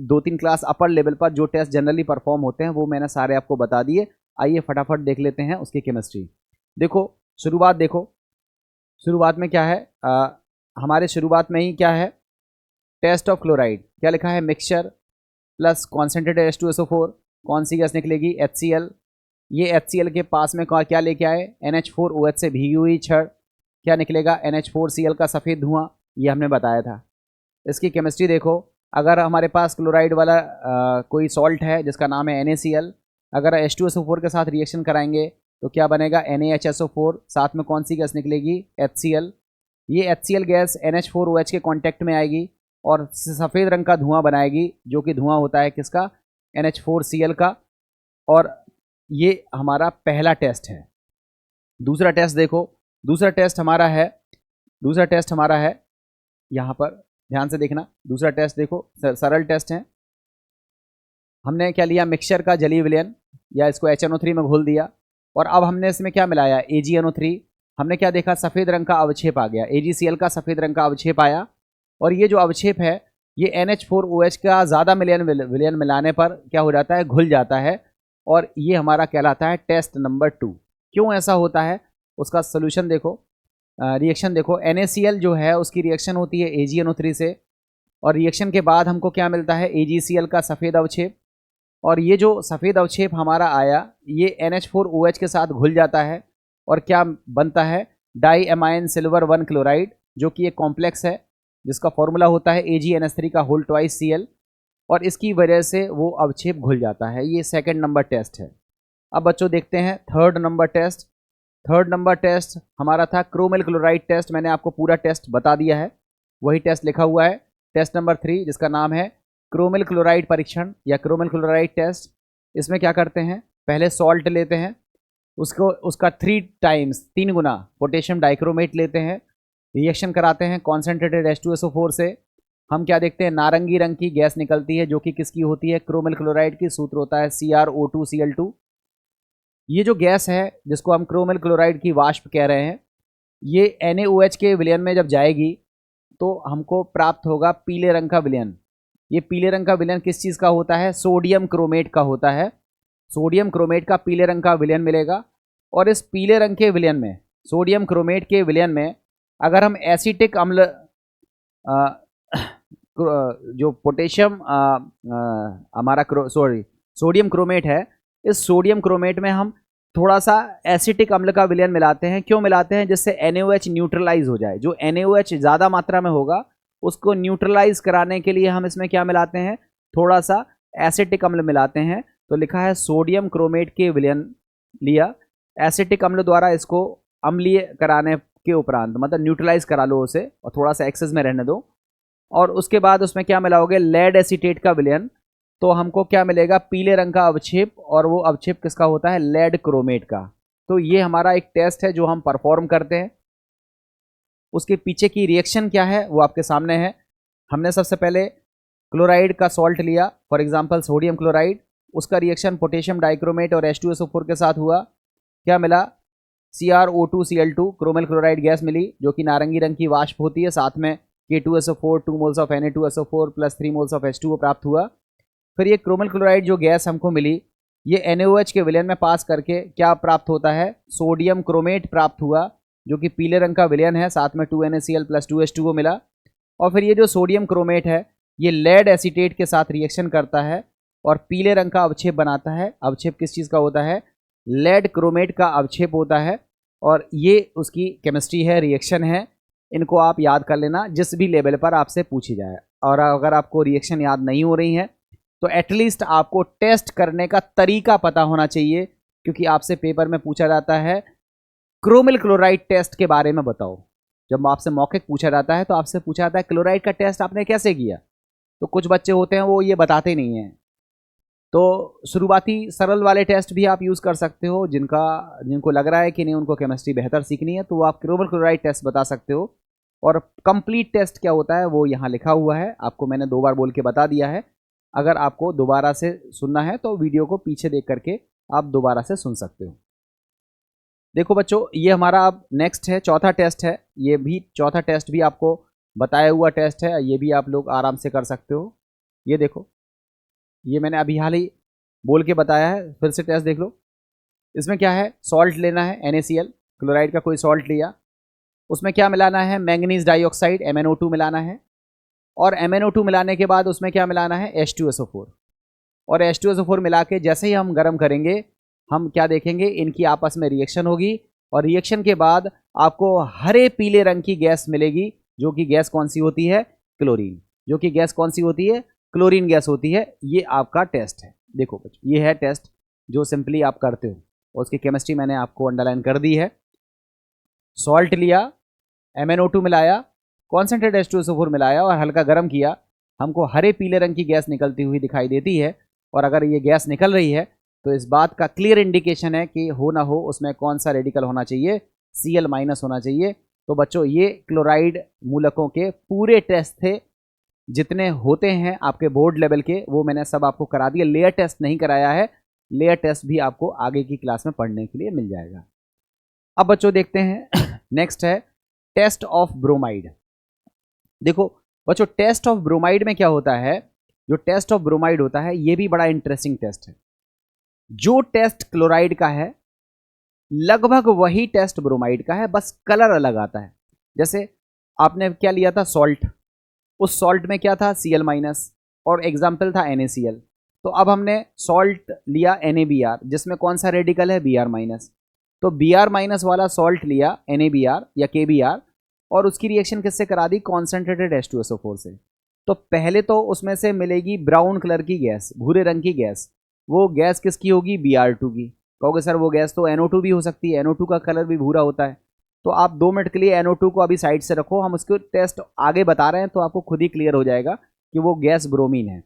2-3 क्लास अपर लेवल पर जो टेस्ट जनरली परफॉर्म होते हैं वो मैंने सारे आपको बता दिए। आइए फटाफट देख लेते हैं उसकी केमिस्ट्री। देखो शुरुआत में क्या है, हमारे शुरुआत में ही क्या है, टेस्ट ऑफ क्लोराइड क्या लिखा है, मिक्सचर प्लस कॉन्सेंट्रेटेड H2SO4, कौन सी गैस निकलेगी, HCl। ये HCl के पास में क्या लेके आए, NH4OH से भीगी हुई छड़, क्या निकलेगा, NH4Cl का सफ़ेद धुआं, ये हमने बताया था। इसकी केमिस्ट्री देखो, अगर हमारे पास क्लोराइड वाला कोई सॉल्ट है जिसका नाम है NaCl, अगर H2SO4 के साथ रिएक्शन कराएंगे तो क्या बनेगा, NaHSO4, साथ में कौन सी गैस निकलेगी, HCl। ये HCl गैस NH4OH के कांटेक्ट में आएगी और सफ़ेद रंग का धुआं बनाएगी, जो कि धुआं होता है किसका, NH4Cl का। और ये हमारा पहला टेस्ट है। दूसरा टेस्ट देखो, दूसरा टेस्ट हमारा है यहाँ पर ध्यान से देखना। दूसरा टेस्ट देखो, सरल टेस्ट है। हमने क्या लिया, मिक्सचर का जलीय विलयन, या इसको HNO3 में घोल दिया, और अब हमने इसमें क्या मिलाया, AgNO3। हमने क्या देखा, सफ़ेद रंग का अवक्षेप आ गया, AgCl का सफ़ेद रंग का अवक्षेप आया। और ये जो अवक्षेप है ये NH4OH का ज़्यादा विलयन मिलाने पर क्या हो जाता है, घुल जाता है, और ये हमारा कहलाता है टेस्ट नंबर 2। क्यों ऐसा होता है, उसका सोल्यूशन देखो, रिएक्शन देखो। NaCl जो है उसकी रिएक्शन होती है AgNO3 से, और रिएक्शन के बाद हमको क्या मिलता है, AgCl का सफ़ेद अवक्षेप। और ये जो सफ़ेद अवक्षेप हमारा आया ये NH4OH के साथ घुल जाता है, और क्या बनता है, डाई एमाइन सिल्वर 1 क्लोराइड, जो कि एक कॉम्प्लेक्स है जिसका फॉर्मूला होता है AgNH3 का होल ट्वाइस Cl, और इसकी वजह से वो अवक्षेप घुल जाता है। ये सेकंड नंबर टेस्ट है। अब बच्चों देखते हैं third number test. Third number test हमारा था क्रोमिल क्लोराइड टेस्ट। मैंने आपको पूरा टेस्ट बता दिया है, वही टेस्ट लिखा हुआ है, टेस्ट नंबर 3, जिसका नाम है क्रोमिल क्लोराइड परीक्षण या क्रोमिल क्लोराइड टेस्ट। इसमें क्या करते हैं, पहले सॉल्ट लेते हैं, उसका 3 गुना पोटेशियम डाइक्रोमेट लेते हैं, रिएक्शन कराते हैं कॉन्सेंट्रेटेड H2SO4 से। हम क्या देखते हैं, नारंगी रंग की गैस निकलती है, जो कि किसकी होती है, क्रोमिल क्लोराइड की। सूत्र होता है CrO2Cl2। ये जो गैस है जिसको हम क्रोमिल क्लोराइड की वाष्प कह रहे हैं, ये NaOH के विलयन में जब जाएगी तो हमको प्राप्त होगा पीले रंग का विलयन। ये पीले रंग का विलयन किस चीज़ का होता है, सोडियम क्रोमेट का होता है। सोडियम क्रोमेट का पीले रंग का विलयन मिलेगा, और इस पीले रंग के विलयन में, सोडियम क्रोमेट के विलयन में, अगर हम एसिटिक अम्ल जो पोटेशियम हमारा सोडियम क्रोमेट है, इस सोडियम क्रोमेट में हम थोड़ा सा एसिटिक अम्ल का विलयन मिलाते हैं। क्यों मिलाते हैं, जिससे NaOH न्यूट्रलाइज हो जाए। जो NaOH ज़्यादा मात्रा में होगा उसको न्यूट्रलाइज कराने के लिए हम इसमें क्या मिलाते हैं, थोड़ा सा एसिटिक अम्ल मिलाते हैं। तो लिखा है सोडियम क्रोमेट के विलयन लिया, एसिटिक अम्ल द्वारा इसको अम्लीय कराने के उपरांत, मतलब न्यूट्रलाइज करा लो उसे और थोड़ा सा एक्सेस में रहने दो, और उसके बाद उसमें क्या मिलाओगे, लेड एसीटेट का विलयन। तो हमको क्या मिलेगा, पीले रंग का अवक्षेप, और वो अवक्षेप किसका होता है, लेड क्रोमेट का। तो ये हमारा एक टेस्ट है जो हम परफॉर्म करते हैं। उसके पीछे की रिएक्शन क्या है वो आपके सामने है। हमने सबसे पहले क्लोराइड का सॉल्ट लिया, फॉर एग्जांपल सोडियम क्लोराइड, उसका रिएक्शन पोटेशियम डाइक्रोमेट और H2SO4 के साथ हुआ, क्या मिला, CrO2Cl2 क्रोमिल क्लोराइड गैस मिली, जो कि नारंगी रंग की वाष्प होती है। साथ में K2SO4 2 moles of Na2SO4 plus 3 moles of H2O प्राप्त हुआ। फिर ये क्रोमिल क्लोराइड जो गैस हमको मिली, ये NaOH के विलयन में पास करके क्या प्राप्त होता है, सोडियम क्रोमेट प्राप्त हुआ, जो कि पीले रंग का विलयन है। साथ में 2NaCl प्लस 2H2O मिला। और फिर ये जो सोडियम क्रोमेट है ये लेड एसीटेट के साथ रिएक्शन करता है और पीले रंग का अवक्षेप बनाता है। अवक्षेप किस चीज़ का होता है, लेड क्रोमेट का अवक्षेप होता है, और ये उसकी केमिस्ट्री है, रिएक्शन है। इनको आप याद कर लेना जिस भी लेवल पर आपसे पूछी जाए। और अगर आपको रिएक्शन याद नहीं हो रही है तो एटलीस्ट आपको टेस्ट करने का तरीका पता होना चाहिए, क्योंकि आपसे पेपर में पूछा जाता है क्रोमिल क्लोराइड टेस्ट के बारे में बताओ। जब आपसे मौखिक पूछा जाता है तो आपसे पूछा जाता है क्लोराइड का टेस्ट आपने कैसे किया, तो कुछ बच्चे होते हैं वो ये बताते नहीं हैं। तो शुरुआती सरल वाले टेस्ट भी आप यूज़ कर सकते हो, जिनको लग रहा है कि नहीं उनको केमिस्ट्री बेहतर सीखनी है, तो आप क्रोमिल क्लोराइड टेस्ट बता सकते हो। और कंप्लीट टेस्ट क्या होता है वो यहाँ लिखा हुआ है, आपको मैंने 2 बार बोल के बता दिया है। अगर आपको दोबारा से सुनना है तो वीडियो को पीछे देख करके आप दोबारा से सुन सकते हो। देखो बच्चों, ये हमारा अब नेक्स्ट है, चौथा टेस्ट है। ये भी चौथा टेस्ट भी आपको बताया हुआ टेस्ट है, ये भी आप लोग आराम से कर सकते हो। ये देखो, ये मैंने अभी हाल ही बोल के बताया है, फिर से टेस्ट देख लो। इसमें क्या है, सॉल्ट लेना है NaCl, क्लोराइड का कोई सॉल्ट लिया, उसमें क्या मिलाना है, मैंगनीज डाइऑक्साइड MnO2 मिलाना है, और MnO2 मिलाने के बाद उसमें क्या मिलाना है, H2SO4। और H2SO4 मिला के जैसे ही हम गर्म करेंगे, हम क्या देखेंगे, इनकी आपस में रिएक्शन होगी, और रिएक्शन के बाद आपको हरे पीले रंग की गैस मिलेगी, जो कि गैस कौन सी होती है, क्लोरीन। जो कि गैस कौन सी होती है, क्लोरीन गैस होती है। ये आपका टेस्ट है। देखो बच्चों, ये है टेस्ट जो सिंपली आप करते हो, और उसकी केमिस्ट्री मैंने आपको अंडरलाइन कर दी है। सॉल्ट लिया, MnO2 मिलाया, कॉन्सेंट्रेट H2SO4 मिलाया और हल्का गर्म किया, हमको हरे पीले रंग की गैस निकलती हुई दिखाई देती है। और अगर ये गैस निकल रही है तो इस बात का क्लियर इंडिकेशन है कि हो ना हो उसमें कौन सा रेडिकल होना चाहिए, Cl- होना चाहिए। तो बच्चों, ये क्लोराइड मूलकों के पूरे टेस्ट थे, जितने होते हैं आपके बोर्ड लेवल के, वो मैंने सब आपको करा दिया। लेयर टेस्ट नहीं कराया है, लेयर टेस्ट भी आपको आगे की क्लास में पढ़ने के लिए मिल जाएगा। अब बच्चों देखते हैं नेक्स्ट है टेस्ट ऑफ ब्रोमाइड। देखो बच्चों, टेस्ट ऑफ ब्रोमाइड में क्या होता है, जो टेस्ट ऑफ ब्रोमाइड होता है ये भी बड़ा इंटरेस्टिंग टेस्ट है। जो टेस्ट क्लोराइड का है लगभग वही टेस्ट ब्रोमाइड का है, बस कलर अलग आता है। जैसे आपने क्या लिया था, सॉल्ट, उस सॉल्ट में क्या था, Cl- और एग्जाम्पल था NaCl। तो अब हमने सॉल्ट लिया NaBr, जिसमें कौन सा रेडिकल है, Br-। तो Br- वाला सॉल्ट लिया NaBr या KBr, और उसकी रिएक्शन किससे करा दी, कॉन्सेंट्रेटेड H2SO4 से। तो पहले तो उसमें से मिलेगी ब्राउन कलर की गैस, भूरे रंग की गैस। वो गैस किसकी होगी, Br2 की। कहोगे सर वो गैस तो NO2 भी हो सकती है, NO2 का कलर भी भूरा होता है। तो आप 2 मिनट के लिए NO2 को अभी साइड से रखो, हम उसको टेस्ट आगे बता रहे हैं तो आपको खुद ही क्लियर हो जाएगा कि वो गैस ब्रोमीन है।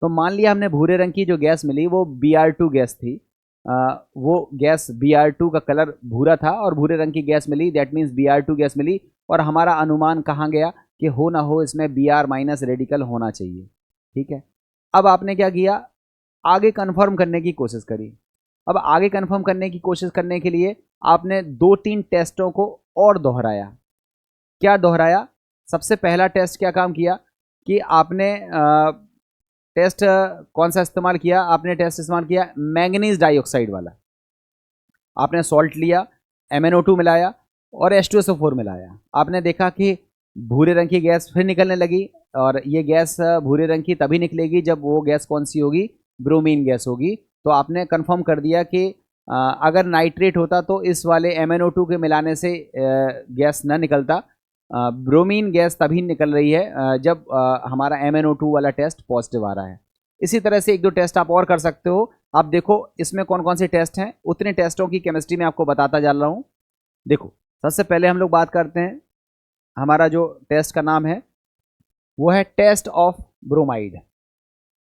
तो मान लिया हमने भूरे रंग की जो गैस मिली वो Br2 गैस थी। वो गैस Br2 का कलर भूरा था और भूरे रंग की गैस मिली, दैट मीन्स Br2 गैस मिली। और हमारा अनुमान कहाँ गया कि हो ना हो इसमें Br- रेडिकल होना चाहिए। ठीक है, अब आपने क्या किया, आगे कंफर्म करने की कोशिश करी। अब आगे कंफर्म करने की कोशिश करने के लिए आपने 2-3 टेस्टों को और दोहराया। क्या दोहराया, सबसे पहला टेस्ट क्या काम किया कि आपने टेस्ट कौन सा इस्तेमाल किया, आपने टेस्ट इस्तेमाल किया मैंगनीज डाइऑक्साइड वाला। आपने सॉल्ट लिया, MnO2 मिलाया और H2SO4 मिलाया। आपने देखा कि भूरे रंग की गैस फिर निकलने लगी, और ये गैस भूरे रंग की तभी निकलेगी जब वो गैस कौन सी होगी, ब्रोमीन गैस होगी। तो आपने कंफर्म कर दिया कि अगर नाइट्रेट होता तो इस वाले MnO2 के मिलाने से गैस न निकलता, ब्रोमीन गैस तभी निकल रही है जब हमारा MnO2 वाला टेस्ट पॉजिटिव आ रहा है। इसी तरह से 1-2 टेस्ट आप और कर सकते हो। आप देखो इसमें कौन कौन से टेस्ट हैं, उतने टेस्टों की केमिस्ट्री में आपको बताता जा रहा हूँ। देखो सबसे पहले हम लोग बात करते हैं, हमारा जो टेस्ट का नाम है वो है test of bromide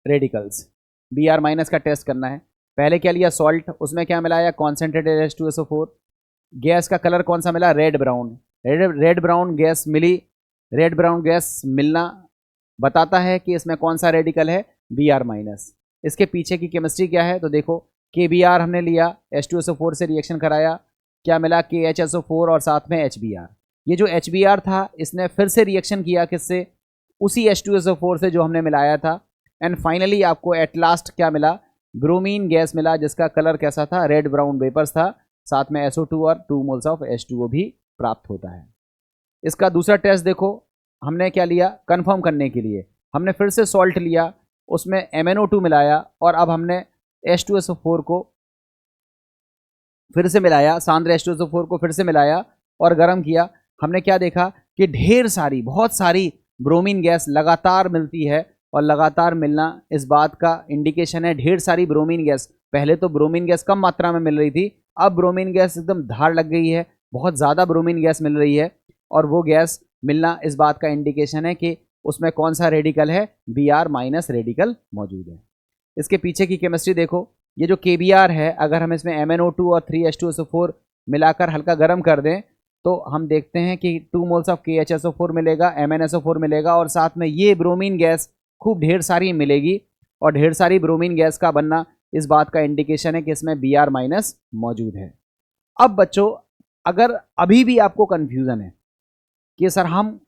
radicals. Br- का टेस्ट करना है। पहले क्या लिया, सॉल्ट, उसमें क्या मिलाया, कॉन्सेंट्रेटेड H2SO4। गैस का कलर कौन सा मिला, red brown. Red brown gas मिली। रेड ब्राउन गैस मिलना बताता है कि इसमें कौन सा रेडिकल है, Br-। इसके पीछे की केमिस्ट्री क्या है, तो देखो KBr हमने लिया, H2SO4 से रिएक्शन कराया, क्या मिला, KHSO4 और साथ में HBr। ये जो HBr था इसने फिर से रिएक्शन किया किससे, उसी H2SO4 से जो हमने मिलाया था। एंड फाइनली आपको एट लास्ट क्या मिला, ब्रोमीन गैस मिला, जिसका कलर कैसा था, रेड ब्राउन वेपर्स था, साथ में SO2 और 2 मोल्स ऑफ H2O भी प्राप्त होता है। इसका दूसरा टेस्ट देखो, हमने क्या लिया, कंफर्म करने के लिए हमने फिर से सॉल्ट लिया, उसमें MnO2 मिलाया, और अब हमने H2SO4 को फिर से मिलाया, सांद्र H2SO4 को फिर से मिलाया और गर्म किया। हमने क्या देखा कि ढेर सारी, बहुत सारी ब्रोमीन गैस लगातार मिलती है, और लगातार मिलना इस बात का इंडिकेशन है, ढेर सारी ब्रोमीन गैस। पहले तो ब्रोमीन गैस कम मात्रा में मिल रही थी, अब ब्रोमीन गैस एकदम धार लग गई है, बहुत ज़्यादा ब्रोमीन गैस मिल रही है, और वो गैस मिलना इस बात का इंडिकेशन है कि उसमें कौन सा रेडिकल है, Br- रेडिकल मौजूद है। इसके पीछे की केमिस्ट्री देखो, ये जो KBr है, अगर हम इसमें MnO2 और 3H2SO4 मिलाकर हल्का गर्म कर दें तो हम देखते हैं कि 2 मोल्स ऑफ KHSO4 मिलेगा, MnSO4 मिलेगा, और साथ में ये ब्रोमीन गैस खूब ढेर सारी मिलेगी, और ढेर सारी ब्रोमीन गैस का बनना इस बात का इंडिकेशन है कि इसमें Br- मौजूद है। अब बच्चों, अगर अभी भी आपको कन्फ्यूज़न है कि सर हम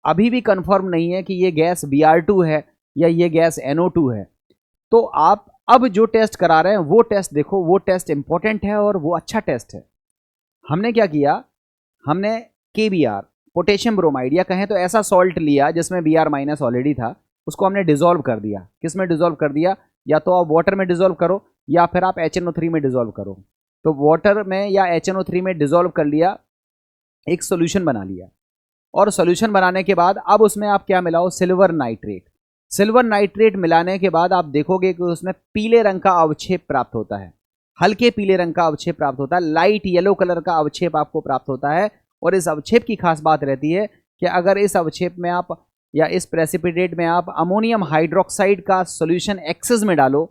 अभी भी कंफर्म नहीं है कि ये गैस Br2 है या ये गैस NO2 है, तो आप अब जो टेस्ट करा रहे हैं वो टेस्ट देखो, वो टेस्ट इंपॉर्टेंट है और वो अच्छा टेस्ट है। हमने क्या किया, हमने KBr पोटेशियम ब्रोमाइड या कहें तो ऐसा सॉल्ट लिया जिसमें Br माइनस ऑलरेडी था, उसको हमने डिजोल्व कर दिया। किस में डिजोल्व कर दिया, या तो आप वाटर में डिजोल्व करो या फिर आप HNO3 में डिजोल्व करो। तो वाटर में या HNO3 में डिजोल्व कर लिया, एक सोल्यूशन बना लिया। और सोल्यूशन बनाने के बाद अब उसमें आप क्या मिलाओ, सिल्वर नाइट्रेट। सिल्वर नाइट्रेट मिलाने के बाद आप देखोगे कि उसमें पीले रंग का अवक्षेप प्राप्त होता है, हल्के पीले रंग का अवक्षेप प्राप्त होता है, लाइट येलो कलर का अवक्षेप आपको प्राप्त होता है। और इस अवक्षेप की खास बात रहती है कि अगर इस अवक्षेप में आप या इस प्रेसिपिटेट में आप अमोनियम हाइड्रोक्साइड का सॉल्यूशन एक्सेस में डालो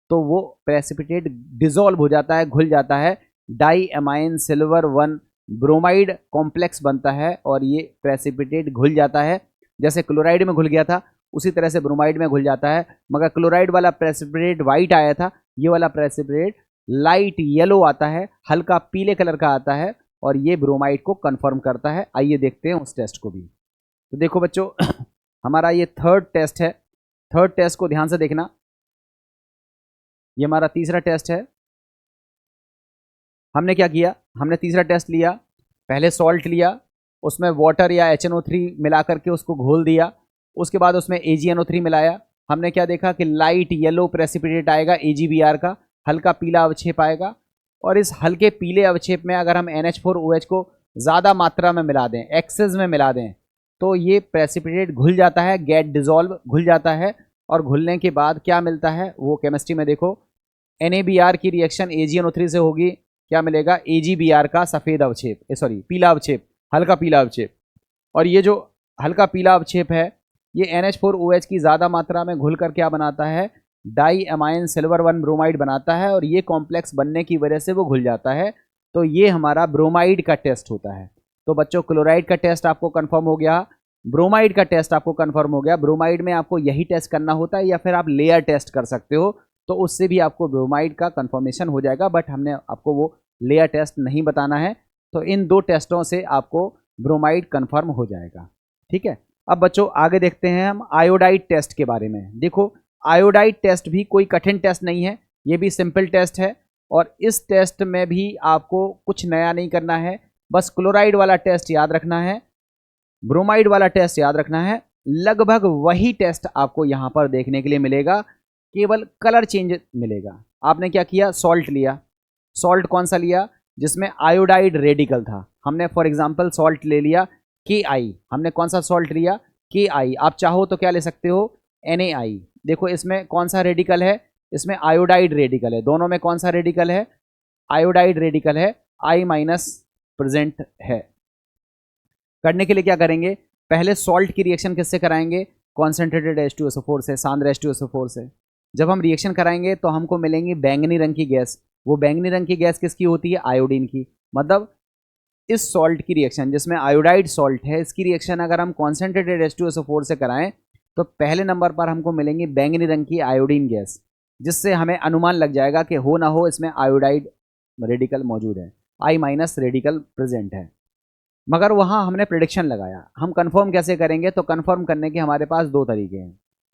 तो वो प्रेसिपिटेट डिसॉल्व हो जाता है, घुल जाता है, diammine silver 1 bromide complex बनता है और ये प्रेसिपिटेट घुल जाता है। जैसे क्लोराइड में घुल गया था उसी तरह से ब्रोमाइड में घुल जाता है, मगर क्लोराइड वाला प्रेसिपिटेट वाइट आया था, ये वाला प्रेसिपिटेट लाइट येलो आता है, हल्का पीले कलर का आता है और ये ब्रोमाइड को कंफर्म करता है। आइए देखते हैं उस टेस्ट को भी। तो देखो बच्चों हमारा ये थर्ड टेस्ट है। थर्ड टेस्ट को ध्यान से देखना, ये हमारा तीसरा टेस्ट है। हमने क्या किया, हमने तीसरा टेस्ट लिया, पहले सॉल्ट लिया, उसमें वाटर या HNO3 मिला करके उसको घोल दिया, उसके बाद उसमें AgNO3 मिलाया। हमने क्या देखा कि लाइट येलो प्रेसिपिटेट आएगा AgBr का, हल्का पीला अवक्षेप आएगा। और इस हल्के पीले अवक्षेप में अगर हम NH4OH को ज़्यादा मात्रा में मिला दें, एक्सेस में मिला दें, तो ये प्रेसिपिटेट घुल जाता है, गेट डिजॉल्व, घुल जाता है। और घुलने के बाद क्या मिलता है वो केमिस्ट्री में देखो, NaBr की रिएक्शन AgNO3 से होगी, क्या मिलेगा, AgBr का सफ़ेद अवक्षेप, सॉरी पीला अवक्षेप, हल्का पीला अवक्षेप। और ये जो हल्का पीला अवक्षेप है ये NH4OH की ज़्यादा मात्रा में घुल कर क्या बनाता है, डाई अमाइन सिल्वर 1 ब्रोमाइड बनाता है और ये कॉम्प्लेक्स बनने की वजह से वो घुल जाता है। तो ये हमारा ब्रोमाइड का टेस्ट होता है। तो बच्चों क्लोराइड का टेस्ट आपको कंफर्म हो गया, ब्रोमाइड का टेस्ट आपको कंफर्म हो गया। ब्रोमाइड में आपको यही टेस्ट करना होता है या फिर आप लेयर टेस्ट कर सकते हो, तो उससे भी आपको ब्रोमाइड का कंफर्मेशन हो जाएगा, बट हमने आपको वो लेयर टेस्ट नहीं बताना है। तो इन दो टेस्टों से आपको ब्रोमाइड कंफर्म हो जाएगा। ठीक है, अब बच्चों आगे देखते हैं हम आयोडाइड टेस्ट के बारे में। देखो आयोडाइड टेस्ट भी कोई कठिन टेस्ट नहीं है, ये भी सिंपल टेस्ट है और इस टेस्ट में भी आपको कुछ नया नहीं करना है, बस क्लोराइड वाला टेस्ट याद रखना है, ब्रोमाइड वाला टेस्ट याद रखना है। लगभग वही टेस्ट आपको यहाँ पर देखने के लिए मिलेगा, केवल कलर चेंज मिलेगा। आपने क्या किया, सॉल्ट लिया, सॉल्ट कौन सा लिया, जिसमें आयोडाइड रेडिकल था। हमने फॉर एग्जांपल सॉल्ट ले लिया KI, हमने कौन सा सॉल्ट लिया, KI। आप चाहो तो क्या ले सकते हो, NaI। देखो इसमें कौन सा रेडिकल है, इसमें आयोडाइड रेडिकल है, दोनों में कौन सा रेडिकल है, आयोडाइड रेडिकल है, I माइनस प्रेजेंट है। करने के लिए क्या करेंगे, पहले सॉल्ट की रिएक्शन किससे कराएंगे, कॉन्सेंट्रेटेड H2SO4 से, सांद्र H2SO4 से। जब हम रिएक्शन कराएंगे तो हमको मिलेंगी बैंगनी रंग की गैस। वो बैंगनी रंग की गैस किसकी होती है, आयोडीन की। मतलब इस सॉल्ट की रिएक्शन जिसमें आयोडाइड सॉल्ट है, इसकी रिएक्शन अगर हम कॉन्सेंट्रेटेड H2SO4 से कराएं तो पहले नंबर पर हमको मिलेंगी बैंगनी रंग की आयोडीन गैस, जिससे हमें अनुमान लग जाएगा कि हो ना हो इसमें आयोडाइड रेडिकल मौजूद है, I माइनस रेडिकल प्रेजेंट है। मगर वहाँ हमने प्रेडिक्शन लगाया, हम कंफर्म कैसे करेंगे, तो कंफर्म करने के हमारे पास दो तरीके हैं।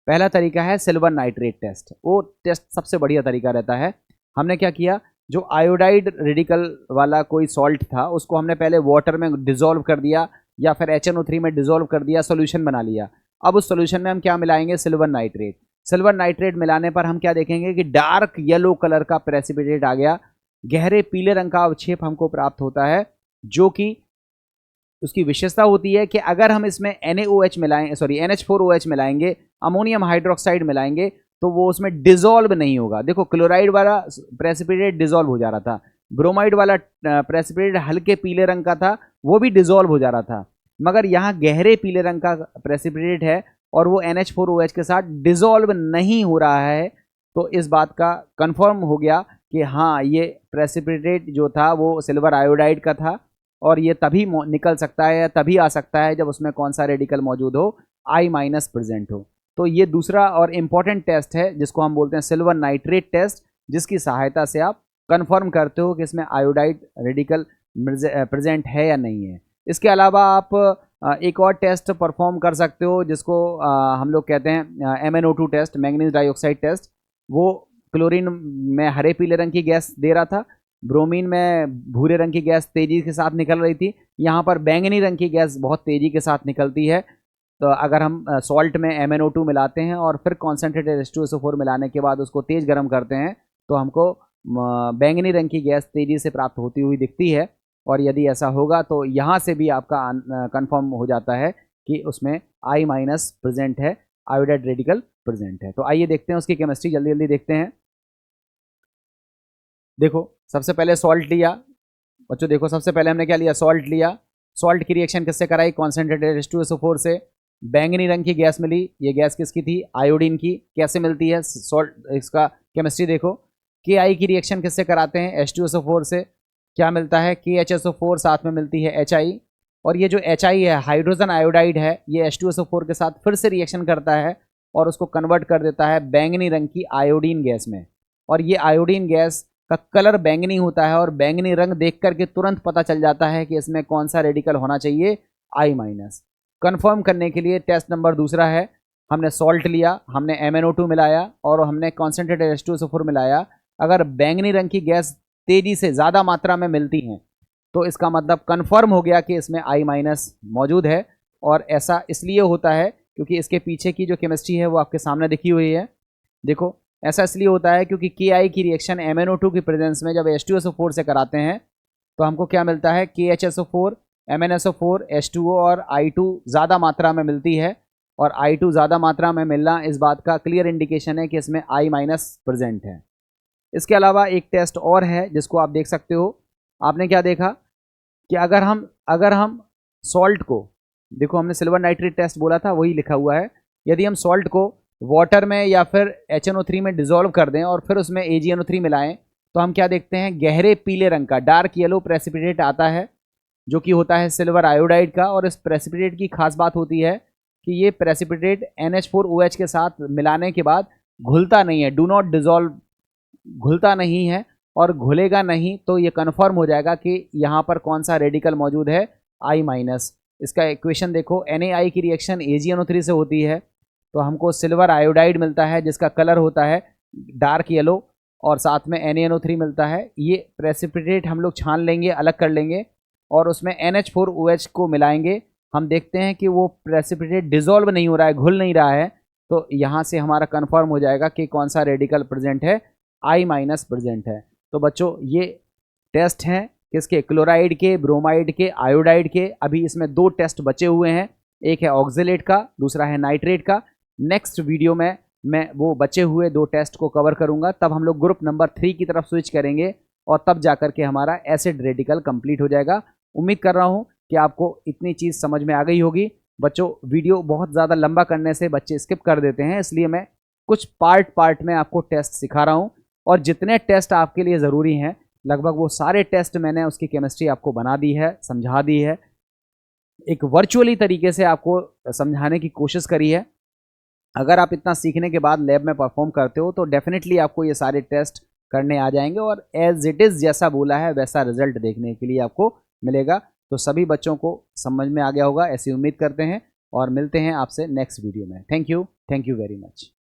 पहला तरीका है सिल्वर नाइट्रेट टेस्ट, वो टेस्ट सबसे बढ़िया तरीका रहता है। हमने क्या किया, जो आयोडाइड रेडिकल वाला कोई सॉल्ट था उसको हमने पहले वाटर में डिसॉल्व कर दिया या फिर HNO3 में डिसॉल्व कर दिया, सोल्यूशन बना लिया। अब उस सोल्यूशन में हम क्या मिलाएंगे, सिल्वर नाइट्रेट। सिल्वर नाइट्रेट मिलाने पर हम क्या देखेंगे कि डार्क येलो कलर का प्रेसिपिटेट आ गया, गहरे पीले रंग का अवक्षेप हमको प्राप्त होता है, जो कि उसकी विशेषता होती है कि अगर हम इसमें NaOH मिलाएं, सॉरी NH4OH मिलाएंगे, अमोनियम हाइड्रोक्साइड मिलाएंगे, तो वो उसमें डिसॉल्व नहीं होगा। देखो क्लोराइड वाला प्रेसिपिटेट डिसॉल्व हो जा रहा था, ब्रोमाइड वाला प्रेसिपिटेट हल्के पीले रंग का था, वो भी डिसॉल्व हो जा रहा था, मगर यहाँ गहरे पीले रंग का प्रेसिपिटेट है और वो NH4OH के साथ डिसॉल्व नहीं हो रहा है। तो इस बात का कंफर्म हो गया कि हाँ ये प्रेसिपिटेट जो था वो सिल्वर आयोडाइड का था और ये तभी निकल सकता है या तभी आ सकता है जब उसमें कौन सा रेडिकल मौजूद हो, I माइनस प्रेजेंट हो। तो ये दूसरा और इम्पॉर्टेंट टेस्ट है जिसको हम बोलते हैं सिल्वर नाइट्रेट टेस्ट, जिसकी सहायता से आप कंफर्म करते हो कि इसमें आयोडाइड रेडिकल प्रेजेंट है या नहीं है। इसके अलावा आप एक और टेस्ट परफॉर्म कर सकते हो जिसको हम लोग कहते हैं MnO2 test, manganese dioxide test. वो क्लोरीन में हरे पीले रंग की गैस दे रहा था, ब्रोमीन में भूरे रंग की गैस तेजी के साथ निकल रही थी। यहाँ पर बैंगनी रंग की गैस बहुत तेजी के साथ निकलती है। तो अगर हम सॉल्ट में MnO2 मिलाते हैं और फिर कॉन्सेंट्रेटेड H2SO4 मिलाने के बाद उसको तेज़ गर्म करते हैं तो हमको बैंगनी रंग की गैस तेज़ी से प्राप्त होती हुई दिखती है। और यदि ऐसा होगा तो यहाँ से भी आपका कन्फर्म हो जाता है कि उसमें I- प्रेजेंट है, आयोडाइड रेडिकल प्रेजेंट है। तो आइए देखते हैं उसकी केमिस्ट्री, जल्दी जल्दी देखते हैं। देखो सबसे पहले सॉल्ट लिया बच्चों, देखो सबसे पहले हमने क्या लिया, सॉल्ट लिया। सॉल्ट की रिएक्शन किससे कराई, कॉन्सेंट्रेटेड H2SO4 से। बैंगनी रंग की गैस मिली, ये गैस किसकी थी, आयोडीन की। कैसे मिलती है सॉल्ट, इसका केमिस्ट्री देखो। KI की रिएक्शन किससे कराते हैं, H2SO4 से। क्या मिलता है, KHSO4 साथ में मिलती है HI। और ये जो HI है, हाइड्रोजन आयोडाइड है, ये H2SO4 के साथ फिर से रिएक्शन करता है और उसको कन्वर्ट कर देता है बैंगनी रंग की आयोडीन गैस में। और ये आयोडीन गैस का कलर बैंगनी होता है और बैंगनी रंग देख करके तुरंत पता चल जाता है कि इसमें कौन सा रेडिकल होना चाहिए, I-। कंफर्म करने के लिए टेस्ट नंबर दूसरा है, हमने सॉल्ट लिया, हमने MnO2 मिलाया और हमने कॉन्सेंट्रेटेड H2SO4 मिलाया। अगर बैंगनी रंग की गैस तेजी से ज़्यादा मात्रा में मिलती हैं तो इसका मतलब कंफर्म हो गया कि इसमें I- मौजूद है। और ऐसा इसलिए होता है क्योंकि इसके पीछे की जो केमिस्ट्री है वो आपके सामने दिखी हुई है। देखो ऐसा इसलिए होता है क्योंकि KI की रिएक्शन MnO2 की प्रेजेंस में जब H2SO4 से कराते हैं तो हमको क्या मिलता है, KHSO4, MnSO4, H2O और I2 ज़्यादा मात्रा में मिलती है। और I2 ज़्यादा मात्रा में मिलना इस बात का क्लियर इंडिकेशन है कि इसमें I- प्रेजेंट है। इसके अलावा एक टेस्ट और है जिसको आप देख सकते हो। आपने क्या देखा कि अगर हम सॉल्ट को, देखो हमने सिल्वर नाइट्रेट टेस्ट बोला था, वही लिखा हुआ है। यदि हम सॉल्ट को वाटर में या फिर HNO3 में डिजोल्व कर दें और फिर उसमें AgNO3 मिलाएं तो हम क्या देखते हैं, गहरे पीले रंग का डार्क येलो प्रेसिपिटेट आता है जो कि होता है सिल्वर आयोडाइड का। और इस प्रेसिपिटेट की खास बात होती है कि ये प्रेसिपिटेट NH4OH के साथ मिलाने के बाद घुलता नहीं है, डू नॉट डिजोल्व, घुलता नहीं है और घुलेगा नहीं। तो ये कन्फर्म हो जाएगा कि यहाँ पर कौन सा रेडिकल मौजूद है, I-। इसका इक्वेशन देखो, NaI की रिएक्शन AgNO3 से होती है तो हमको सिल्वर आयोडाइड मिलता है जिसका कलर होता है डार्क येलो और साथ में NaNO3 मिलता है। ये प्रेसिपिटेट हम लोग छान लेंगे, अलग कर लेंगे और उसमें NH4OH को मिलाएंगे। हम देखते हैं कि वो प्रेसिपिटेट डिजोल्व नहीं हो रहा है, घुल नहीं रहा है। तो यहाँ से हमारा कन्फर्म हो जाएगा कि कौन सा रेडिकल प्रेजेंट है, I- प्रेजेंट है। तो बच्चों ये टेस्ट हैं किसके, क्लोराइड के, ब्रोमाइड के, आयोडाइड के। अभी इसमें 2 टेस्ट बचे हुए हैं, एक है ऑक्जेलेट का, दूसरा है नाइट्रेट का। नेक्स्ट वीडियो में मैं वो बचे हुए 2 टेस्ट को कवर करूंगा, तब हम लोग ग्रुप नंबर 3 की तरफ स्विच करेंगे और तब जाकर के हमारा एसिड रेडिकल कंप्लीट हो जाएगा। उम्मीद कर रहा हूं कि आपको इतनी चीज़ समझ में आ गई होगी। बच्चों वीडियो बहुत ज़्यादा लंबा करने से बच्चे स्किप कर देते हैं, इसलिए मैं कुछ पार्ट में आपको टेस्ट सिखा रहा हूँ। और जितने टेस्ट आपके लिए ज़रूरी हैं लगभग वो सारे टेस्ट मैंने उसकी केमिस्ट्री आपको बना दी है, समझा दी है, एक वर्चुअली तरीके से आपको समझाने की कोशिश करी है। अगर आप इतना सीखने के बाद लैब में परफॉर्म करते हो तो डेफिनेटली आपको ये सारे टेस्ट करने आ जाएंगे और एज इट इज़ जैसा बोला है वैसा रिजल्ट देखने के लिए आपको मिलेगा। तो सभी बच्चों को समझ में आ गया होगा ऐसी उम्मीद करते हैं और मिलते हैं आपसे नेक्स्ट वीडियो में। Thank you very much.